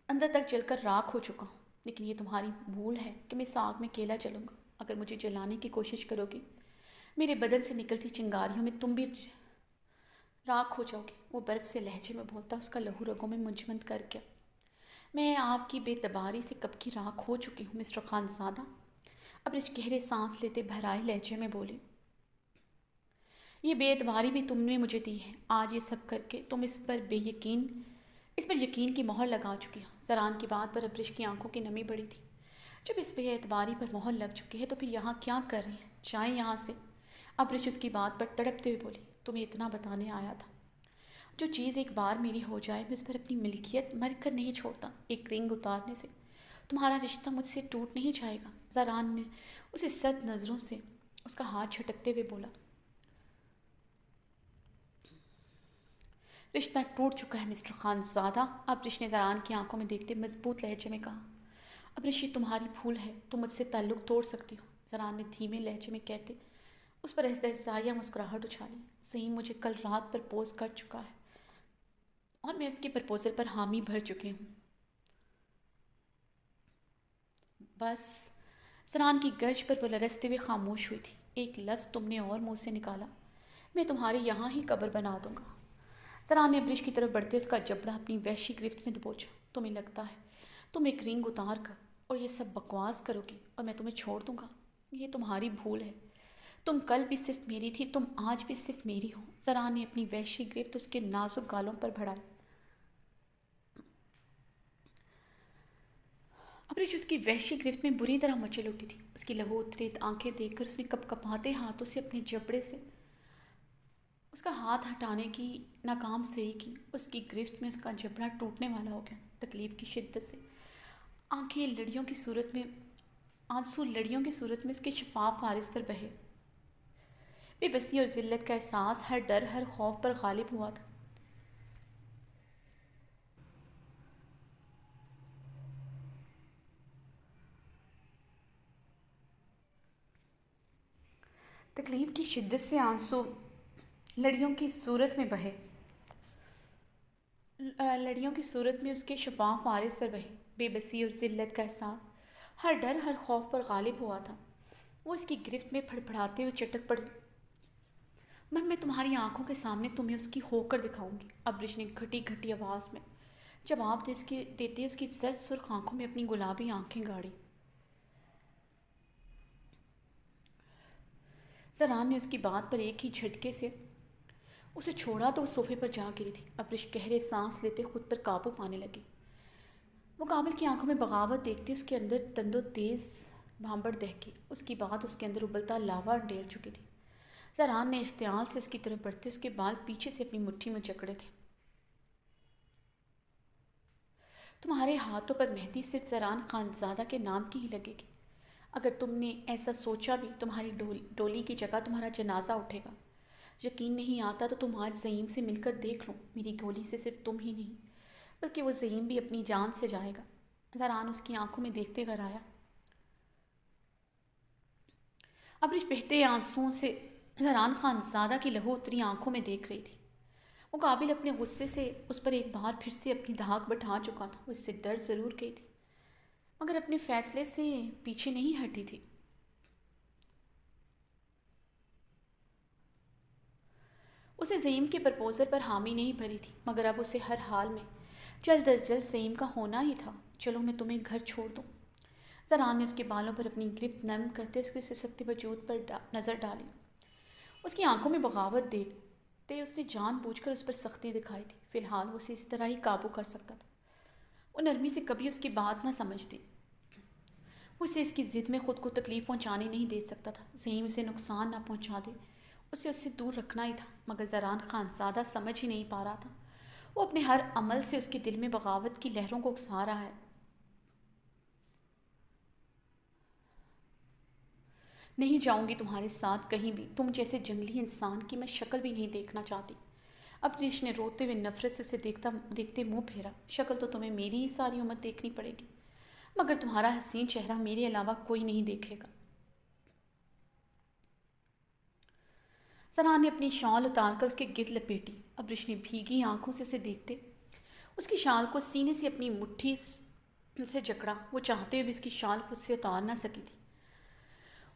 اندر تک جل کر راکھ ہو چکا ہوں، لیکن یہ تمہاری بھول ہے کہ میں اس آگ میں اکیلا جلوں گا۔ اگر مجھے جلانے کی کوشش کرو گی، میرے بدن سے نکلتی چنگاریوں میں تم بھی راکھ ہو جاؤ گی۔ وہ برف سے لہجے میں بولتا اس کا لہو رگوں میں منجمد کر گیا۔ میں آپ کی بے تباری سے کب کی راکھ ہو چکی ہوں مسٹر خان زادہ۔ ابرش گہرے سانس لیتے بھرائے لہجے میں بولی۔ یہ بے اعتباری بھی تم نے مجھے دی ہے۔ آج یہ سب کر کے تم اس پر یقین کی مہر لگا چکی ہو۔ زران کی بات پر ابرش کی آنکھوں کی نمی بڑھی تھی۔ جب اس بے اعتباری پر مہر لگ چکی ہے تو پھر یہاں کیا کر رہے ہیں؟ جائیں یہاں سے۔ ابرش اس کی بات پر تڑپتے ہوئے بولی۔ تمہیں اتنا بتانے آیا تھا، جو چیز ایک بار میری ہو جائے میں اس پر اپنی ملکیت مر کر نہیں چھوڑتا۔ ایک رنگ اتارنے سے تمہارا رشتہ مجھ سے ٹوٹ نہیں جائے گا۔ زران نے اسے سخت نظروں سے اس کا ہاتھ جھٹکتے ہوئے بولا۔ رشتہ ٹوٹ چکا ہے مسٹر خان زادہ، ابرش نے زران کی آنکھوں میں دیکھتے مضبوط لہجے میں کہا۔ ابرش یہ تمہاری بھول ہے، تم مجھ سے تعلق توڑ سکتی ہو، زران نے دھیمے لہجے میں کہتے اس پر استہزائیہ مسکراہٹ اچھالی۔ زعیم مجھے کل رات پرپوز کر چکا ہے اور میں اس کے پرپوزل پر حامی بھر چکی ہوں۔ بس۔ زران کی گرج پر وہ لرزتے ہوئے خاموش ہوئی تھی۔ ایک لفظ تم نے اور منہ سے نکالا، میں تمہاری یہاں ہی قبر بنا دوں گا۔ زران نے ابرش کی طرف بڑھتے اس کا جبڑا اپنی وحشی گرفت میں دبوچا۔ تمہیں لگتا ہے تم ایک رنگ اتار کر اور یہ سب بکواس کرو گی اور میں تمہیں چھوڑ دوں گا؟ یہ تمہاری بھول ہے۔ تم کل بھی صرف میری تھی، تم آج بھی صرف میری ہو۔ زران نے اپنی وحشی گرفت اس کے نازک گالوں پر بڑھائی۔ ابرش اس کی وحشی گرفت میں بری طرح مچل اٹھی تھی۔ اس کی لہو اتریت آنکھیں دیکھ کر اس نے کپ کپاتے ہاتھوں سے اپنے جبڑے سے اس کا ہاتھ ہٹانے کی ناکام سعی کی۔ اس کی گرفت میں اس کا جبڑا ٹوٹنے والا ہو گیا۔ تکلیف کی شدت سے آنسو لڑیوں کی صورت میں اس کے شفاف عارض پر بہے۔ بے بسی اور ذلت کا احساس ہر ڈر ہر خوف پر غالب ہوا تھا۔ تکلیف کی شدت سے آنسو لڑیوں کی صورت میں اس کے شفاف عارض پر بہے۔ بے بسی اور ذلت کا احساس ہر ڈر ہر خوف پر غالب ہوا تھا۔ وہ اس کی گرفت میں پھڑپڑاتے ہوئے چٹک پڑے۔ میں تمہاری آنکھوں کے سامنے تمہیں اس کی ہو کر دکھاؤں گی، ابرش نے گھٹی گھٹی آواز میں جواب دیتے اس کی زرد سرخ آنکھوں میں اپنی گلابی آنکھیں گاڑی۔ زران نے اس کی بات پر ایک ہی جھٹکے سے اسے چھوڑا تو وہ صوفے پر جا گری تھی۔ ابرش گہرے سانس لیتے خود پر قابو پانے لگے۔ مقابل کی آنکھوں میں بغاوت دیکھتے اس کے اندر تندو تیز بھانبڑ دہکی۔ اس کی بات اس کے اندر ابلتا لاوا ڈیل چکی تھی۔ زران نے اشتعال سے اس کی طرف بڑھتے اس کے بال پیچھے سے اپنی مٹھی میں جکڑے تھے۔ تمہارے ہاتھوں پر مہندی صرف زران خانزادہ کے نام کی ہی لگے گی۔ اگر تم نے ایسا سوچا بھی تمہاری ڈولی کی جگہ تمہارا جنازہ اٹھے گا۔ یقین نہیں آتا تو تم آج زعیم سے مل کر دیکھ لو، میری گولی سے صرف تم ہی نہیں بلکہ وہ زعیم بھی اپنی جان سے جائے گا۔ زران اس کی آنکھوں میں دیکھتے کر آیا۔ ابرش بہتے آنسوؤں سے زران خانزادہ کی لہو اتری آنکھوں میں دیکھ رہی تھی۔ مقابل اپنے غصے سے اس پر ایک بار پھر سے اپنی دھاک بٹھا چکا تھا۔ وہ اس سے ڈر ضرور گئی تھی مگر اپنے فیصلے سے پیچھے نہیں ہٹی تھی۔ اسے زعیم کے پرپوزل پر حامی نہیں بھری تھی مگر اب اسے ہر حال میں جلد از جلد زعیم کا ہونا ہی تھا۔ چلو میں تمہیں گھر چھوڑ دوں۔ زران نے اس کے بالوں پر اپنی گرفت نرم کرتے اس کے سسکتے وجود پر نظر ڈالی۔ اس کی آنکھوں میں بغاوت دیکھتے اس نے جان بوجھ کر اس پر سختی دکھائی تھی۔ فی الحال وہ اسے اس طرح ہی قابو کر سکتا تھا۔ وہ نرمی سے کبھی اس کی بات نہ سمجھتی۔ وہ اسے اس کی ضد میں خود کو تکلیف پہنچانے نہیں دے سکتا تھا۔ زعیم اسے نقصان نہ پہنچا دے، اسے اس سے دور رکھنا ہی تھا مگر زران خانزادہ سمجھ ہی نہیں پا رہا تھا۔ وہ اپنے ہر عمل سے اس کے دل میں بغاوت کی لہروں کو اکسا رہا ہے۔ نہیں جاؤں گی تمہارے ساتھ کہیں بھی، تم جیسے جنگلی انسان کی میں شکل بھی نہیں دیکھنا چاہتی۔ ابریش نے روتے ہوئے نفرت سے اسے دیکھتے منہ پھیرا۔ شکل تو تمہیں میری ہی ساری عمر دیکھنی پڑے گی مگر تمہارا حسین چہرہ میرے علاوہ کوئی نہیں دیکھے گا۔ زران نے اپنی شال اتار کر اس کے گرد لپیٹی۔ ابریش نے بھیگی آنکھوں سے اسے دیکھتے اس کی شال کو سینے سے اپنی مٹھی سے جکڑا۔ وہ چاہتے ہوئے بھی اس کی شال خود سے اتار نہ سکی تھی۔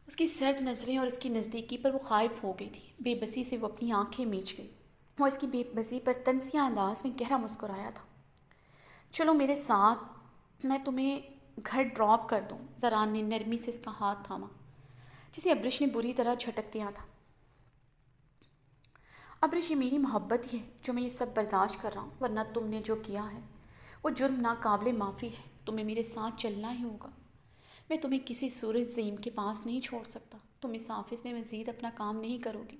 اس کی سرد نظریں اور اس کی نزدیکی پر وہ خائف ہو گئی تھی۔ بے بسی سے وہ اپنی آنکھیں میچ گئی۔ وہ اس کی بے بسی پر طنزیہ انداز میں گہرا مسکرایا تھا۔ چلو میرے ساتھ، میں تمہیں گھر ڈراپ کر دوں۔ زران نے نرمی سے اس کا ہاتھ تھاما جسے ابریش نے بری طرح جھٹک دیا تھا۔ ابریش، یہ میری محبت ہی ہے جو میں یہ سب برداشت کر رہا ہوں، ورنہ تم نے جو کیا ہے وہ جرم ناقابل معافی ہے۔ تمہیں میرے ساتھ چلنا ہی ہوگا۔ میں تمہیں کسی صورت زعیم کے پاس نہیں چھوڑ سکتا۔ تم اس آفس میں مزید اپنا کام نہیں کرو گی۔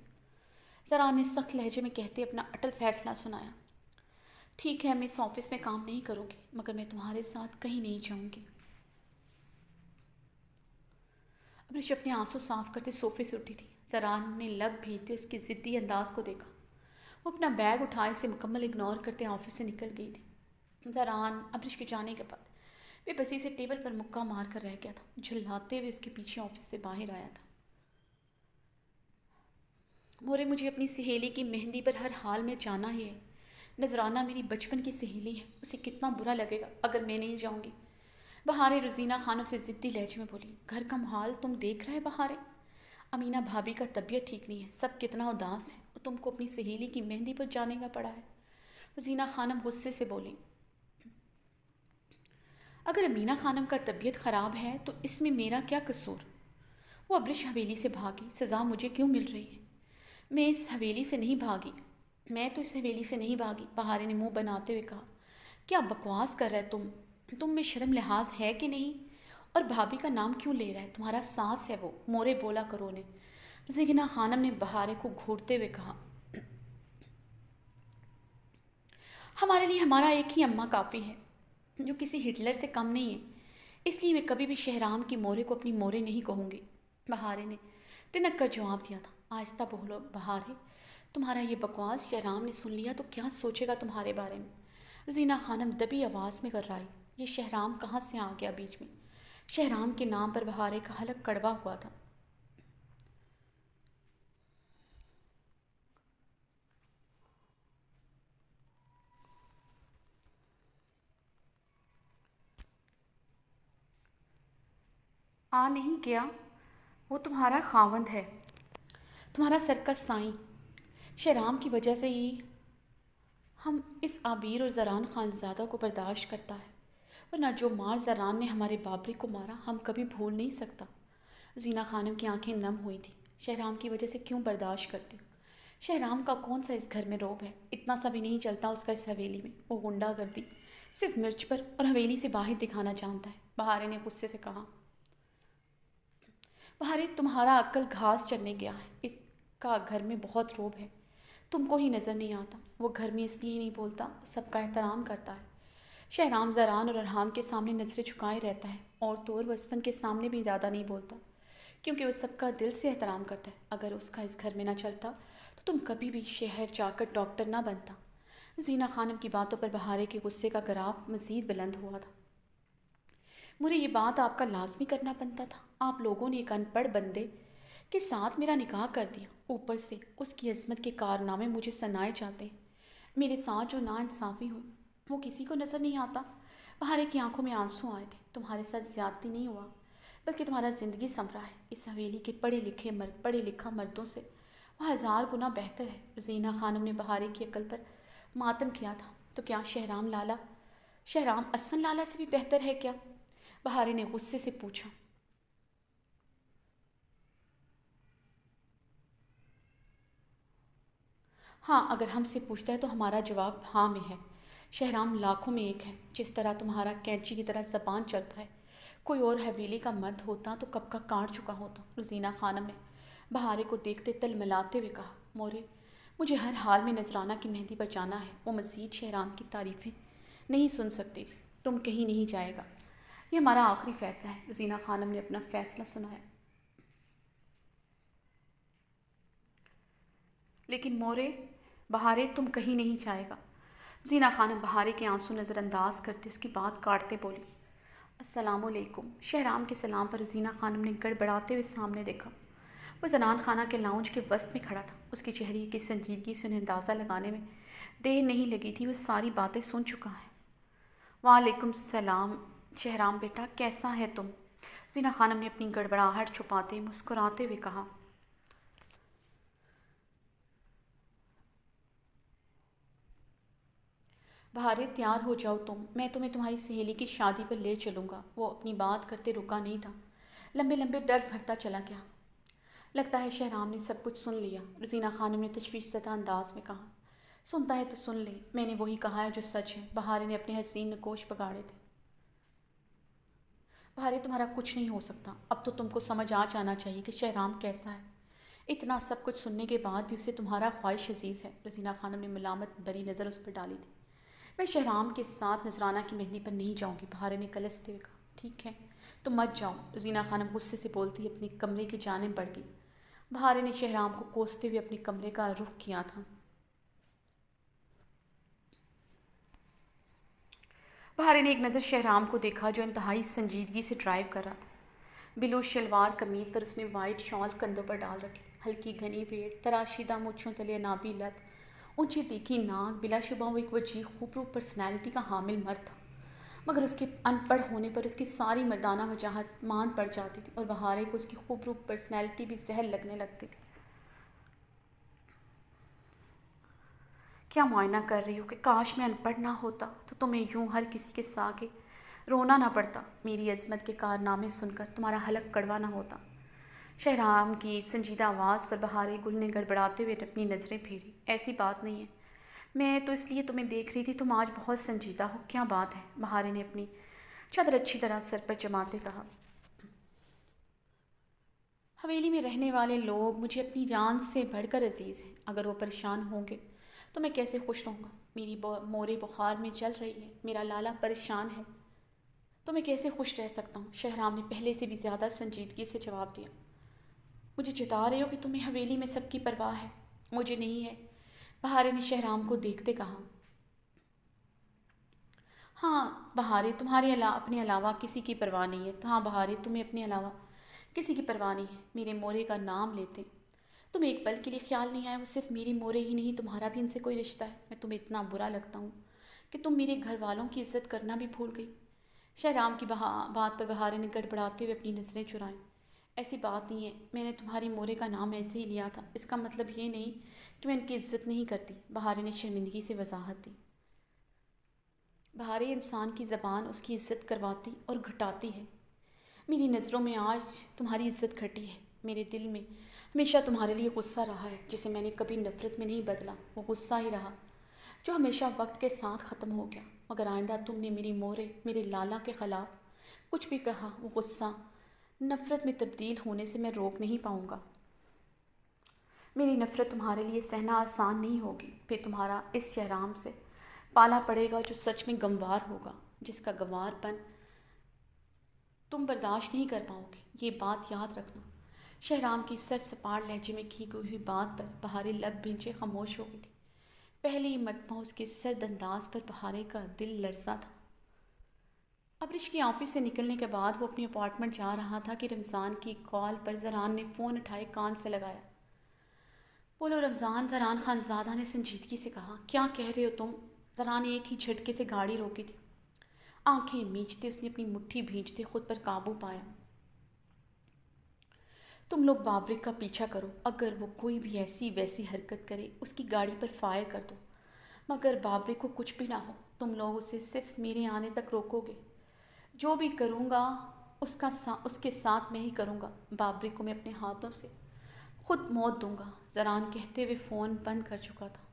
زران نے سخت لہجے میں کہتے اپنا اٹل فیصلہ سنایا۔ ٹھیک ہے، میں اس آفس میں کام نہیں کروں گی مگر میں تمہارے ساتھ کہیں نہیں جاؤں گی۔ ابریش اپنے آنسو صاف کرتے صوفے سے اٹھی تھی۔ زران نے لب بھیجتے اس کے ضدی انداز کو دیکھا۔ وہ اپنا بیگ اٹھائے اسے مکمل اگنور کرتے آفس سے نکل گئی تھی۔ زران ابریش کے جانے کے بعد بے بسی سے ٹیبل پر مکہ مار کر رہ گیا تھا۔ جھلاتے ہوئے اس کے پیچھے آفس سے باہر آیا تھا۔ مورے، مجھے اپنی سہیلی کی مہندی پر ہر حال میں جانا ہی ہے۔ نذرانہ میری بچپن کی سہیلی ہے، اسے کتنا برا لگے گا اگر میں نہیں جاؤں گی۔ بہارے روزینہ خانم سے ضدی لہجے میں بولی۔ گھر کا محال تم دیکھ رہے بہارے؟ امینہ بھابھی کا طبیعت ٹھیک نہیں ہے، سب کتنا اداس ہے اور تم کو اپنی سہیلی کی مہندی پر جانے کا پڑا ہے۔ روزینہ خانم غصے سے بولی۔ اگر امینہ خانم کا طبیعت خراب ہے تو اس میں میرا کیا قصور؟ وہ ابریش حویلی سے بھاگی، سزا مجھے کیوں مل رہی ہے؟ میں اس حویلی سے نہیں بھاگی، بہارے نے منہ بناتے ہوئے کہا۔ کیا بکواس کر رہے تم میں شرم لحاظ ہے کہ نہیں؟ اور بھابھی کا نام کیوں لے رہا ہے؟ تمہارا ساس ہے وہ، مورے بولا کرو نے۔ زینہ خانم نے بہارے کو گھورتے ہوئے کہا۔ ہمارے لیے ہمارا ایک ہی اماں کافی ہے جو کسی ہٹلر سے کم نہیں ہے، اس لیے میں کبھی بھی شہرام کی مورے کو اپنی مورے نہیں کہوں گی۔ بہارے نے تنک کر جواب دیا تھا۔ آہستہ بولو بہارے، تمہارا یہ بکواس شہرام نے سن لیا تو کیا سوچے گا تمہارے بارے میں؟ زینہ خانم دبی آواز میں کر رہی۔ یہ شہرام کہاں سے آ گیا بیچ میں؟ شہرام کے نام پر بہارے کا حلق کڑوا ہوا تھا۔ آ نہیں گیا، وہ تمہارا خاوند ہے، تمہارا سرکس سائیں۔ شہرام کی وجہ سے ہی ہم اس عابیر اور زران خانزادہ کو برداشت کرتا ہے، ورنہ جو مار زران نے ہمارے بابری کو مارا ہم کبھی بھول نہیں سکتا۔ زینہ خانم کی آنکھیں نم ہوئی تھیں۔ شہرام کی وجہ سے کیوں برداشت کرتے ہو؟ شہرام کا کون سا اس گھر میں روب ہے؟ اتنا سا بھی نہیں چلتا اس کا اس حویلی میں۔ وہ غنڈہ گردی صرف مرچ پر اور حویلی سے باہر دکھانا چاہتا ہے۔ بہارے نے غصے سے کہا۔ بہارے، تمہارا عقل گھاس چرنے گیا ہے، اس کا گھر میں بہت روب ہے، تم کو ہی نظر نہیں آتا۔ وہ گھر میں اس لیے نہیں بولتا، وہ سب کا احترام کرتا ہے، شہرام زران اور ارحام کے سامنے نظریں جھکائے رہتا ہے، اور تو اور وہ اسفند کے سامنے بھی زیادہ نہیں بولتا، کیونکہ وہ سب کا دل سے احترام کرتا ہے۔ اگر اس کا اس گھر میں نہ چلتا تو تم کبھی بھی شہر جا کر ڈاکٹر نہ بنتا۔ زینہ خانم کی باتوں پر بہارے کے غصے کا گراف مزید بلند ہوا تھا۔ مجھے یہ بات آپ کا لازمی کرنا بنتا تھا۔ آپ لوگوں نے ایک ان پڑھ بندے کے ساتھ میرا نکاح کر دیا، اوپر سے اس کی عظمت کے کارنامے مجھے سنائے جاتے ہیں۔ میرے ساتھ جو ناانصافی ہوئی وہ کسی کو نظر نہیں آتا۔ بہارے کی آنکھوں میں آنسو آئے تھے۔ تمہارے ساتھ زیادتی نہیں ہوا، بلکہ تمہارا زندگی سنورا ہے۔ اس حویلی کے پڑھے لکھا مردوں سے وہ 1000 گنا بہتر ہے۔ زینہ خانم نے بہارے کی عقل پر ماتم کیا تھا۔ تو کیا شہرام اسفن لالا سے بھی بہتر ہے کیا؟ بہارے نے غصے سے پوچھا۔ ہاں، اگر ہم سے پوچھتا ہے تو ہمارا جواب ہاں میں ہے۔ شہرام لاکھوں میں ایک ہے۔ جس طرح تمہارا کینچی کی طرح زبان چلتا ہے، کوئی اور حویلی کا مرد ہوتا تو کب کا کاٹ چکا ہوتا۔ روزینہ خانم نے بہارے کو دیکھتے تل ملاتے ہوئے کہا، مورے، مجھے ہر حال میں نذرانہ کی مہندی پر جانا ہے۔ وہ مزید شہرام کی تعریفیں نہیں سن سکتی تھی۔ تم کہیں نہیں جائے گا، یہ ہمارا آخری فیصلہ ہے۔ روزینہ خانم نے اپنا فیصلہ سنایا۔ لیکن مورے، بہارے تم کہیں نہیں جائے گا۔ زینہ خانم بہارے کے آنسو نظر انداز کرتے اس کی بات کاٹتے بولی، السلام علیکم۔ شہرام کے سلام پر زینہ خانم نے گڑبڑاتے ہوئے سامنے دیکھا۔ وہ زنان خانہ کے لاؤنج کے وسط میں کھڑا تھا۔ اس کی چہرے کی سنجیدگی سے انہیں اندازہ لگانے میں دیر نہیں لگی تھی، وہ ساری باتیں سن چکا ہے۔ وعلیکم السلام شہرام بیٹا، کیسا ہے تم؟ زینہ خانم نے اپنی گڑبڑاہٹ چھپاتے مسکراتے ہوئے کہا۔ بہارے، تیار ہو جاؤ تم، میں تمہیں تمہاری سہیلی کی شادی پر لے چلوں گا۔ وہ اپنی بات کرتے رکا نہیں تھا، لمبے لمبے ڈگ بھرتا چلا گیا۔ لگتا ہے شہرام نے سب کچھ سن لیا، روزینہ خانم نے تشویش زدہ انداز میں کہا۔ سنتا ہے تو سن لے، میں نے وہی کہا ہے جو سچ ہے۔ بہارے نے اپنے حسین نکوش بگاڑے تھے۔ بہارے، تمہارا کچھ نہیں ہو سکتا۔ اب تو تم کو سمجھ آ جانا چاہیے کہ شہرام کیسا ہے۔ اتنا سب کچھ سننے کے بعد بھی اسے تمہارا خواہش عزیز ہے۔ روزینہ خانم نے ملامت بھری نظر اس پر ڈالی تھی۔ میں شہرام کے ساتھ نذرانہ کی مہندی پر نہیں جاؤں گی، بہارے نے کلستے ہوئے کہا۔ ٹھیک ہے، تم مت جاؤ۔ روزینہ خانم غصے سے بولتی اپنے کمرے کی جانب بڑھ گئی۔ بہارے نے شہرام کو کوستے ہوئے اپنے کمرے کا رخ کیا تھا۔ بہارے نے ایک نظر شہرام کو دیکھا جو انتہائی سنجیدگی سے ڈرائیو کر رہا تھا۔ بلو شلوار قمیض پر اس نے وائٹ شال کندھوں پر ڈال رکھی تھی۔ ہلکی گھنی پیٹ، تراشیدہ مونچھوں تلے انابی لب، اونچی تیکھی ناک، بلا شبہ وہ ایک وجیح خوبرو پرسنالٹی کا حامل مرد تھا، مگر اس کے ان پڑھ ہونے پر اس کی ساری مردانہ وجاہت مان پڑ جاتی تھی، اور بہارے کو اس کی خوبرو پرسنالٹی بھی زہر لگنے لگتی تھی۔ کیا معائنہ کر رہی ہو کہ کاش میں ان پڑھ نہ ہوتا تو تمہیں یوں ہر کسی کے سامنے رونا نہ پڑتا، میری عظمت کے کارنامے سن کر تمہارا حلق کڑوا نہ ہوتا۔ شہرام کی سنجیدہ آواز پر بہارے گل نے گڑبڑاتے ہوئے اپنی نظریں پھیری۔ ایسی بات نہیں ہے، میں تو اس لیے تمہیں دیکھ رہی تھی، تم آج بہت سنجیدہ ہو۔ کیا بات ہے؟ بہارے نے اپنی چادر اچھی طرح سر پر جماتے کہا۔ حویلی میں رہنے والے لوگ مجھے اپنی جان سے بڑھ کر عزیز ہیں۔ اگر وہ پریشان ہوں گے تو میں کیسے خوش رہوں گا؟ میری مورے بخار میں چل رہی ہے، میرا لالا پریشان ہے، تو میں کیسے خوش رہ سکتا ہوں؟ شہرام نے پہلے سے بھی زیادہ سنجیدگی سے جواب دیا۔ مجھے جتا رہے ہو کہ تمہیں حویلی میں سب کی پرواہ ہے؟ مجھے نہیں ہے، بہارے نے شہرام کو دیکھتے کہا۔ ہاں بہارے، تمہارے اپنے علاوہ کسی کی پرواہ نہیں ہے۔ ہاں بہارے، تمہیں اپنے علاوہ کسی کی پرواہ نہیں ہے۔ میرے مورے کا نام لیتے تمہیں ایک پل کے لیے خیال نہیں آیا وہ صرف میری مورے ہی نہیں، تمہارا بھی ان سے کوئی رشتہ ہے؟ میں تمہیں اتنا برا لگتا ہوں کہ تم میرے گھر والوں کی عزت کرنا بھی بھول گئی۔ شہرام کی بات پر بہارے نے گڑبڑاتے ہوئے اپنی نظریں چرائیں۔ ایسی بات نہیں ہے، میں نے تمہاری مورے کا نام ایسے ہی لیا تھا، اس کا مطلب یہ نہیں کہ میں ان کی عزت نہیں کرتی، بہارے نے شرمندگی سے وضاحت دی۔ بہارے، انسان کی زبان اس کی عزت کرواتی اور گھٹاتی ہے۔ میری نظروں میں آج تمہاری عزت گھٹی ہے۔ میرے دل میں ہمیشہ تمہارے لیے غصہ رہا ہے، جسے میں نے کبھی نفرت میں نہیں بدلا، وہ غصہ ہی رہا جو ہمیشہ وقت کے ساتھ ختم ہو گیا۔ مگر آئندہ تم نے میری مورے، میرے لالا کے خلاف کچھ بھی کہا، وہ غصہ نفرت میں تبدیل ہونے سے میں روک نہیں پاؤں گا۔ میری نفرت تمہارے لیے سہنا آسان نہیں ہوگی۔ پھر تمہارا اس شہرام سے پالا پڑے گا جو سچ میں گنوار ہوگا، جس کا گنوار پن تم برداشت نہیں کر پاؤ گے، یہ بات یاد رکھنا۔ شہرام کی سر سپاٹ لہجے میں کی گئی ہوئی بات پر بہارے لب بھنچے خاموش ہو گئی تھی۔ پہلی مرتبہ اس کے سرد انداز پر بہارے کا دل لرزا تھا۔ ابرش کے آفس سے نکلنے کے بعد وہ اپنی اپارٹمنٹ جا رہا تھا کہ رمضان کی کال پر زران نے فون اٹھائے کان سے لگایا۔ بولو رمضان، زران خان زادہ نے سنجیدگی سے کہا۔ کیا کہہ رہے ہو تم؟ زران نے ایک ہی جھٹکے سے گاڑی روکی تھی۔ آنکھیں میچتے اس نے اپنی مٹھی بھینچتے خود پر قابو پایا۔ تم لوگ بابرک کا پیچھا کرو، اگر وہ کوئی بھی ایسی ویسی حرکت کرے اس کی گاڑی پر فائر کر دو، مگر بابرک کو کچھ بھی نہ ہو، تم لوگ اسے صرف میرے آنے تک روکو گے۔ جو بھی کروں گا اس کے ساتھ میں ہی کروں گا، بابرک کو میں اپنے ہاتھوں سے خود موت دوں گا۔ زران کہتے ہوئے فون بند کر چکا تھا۔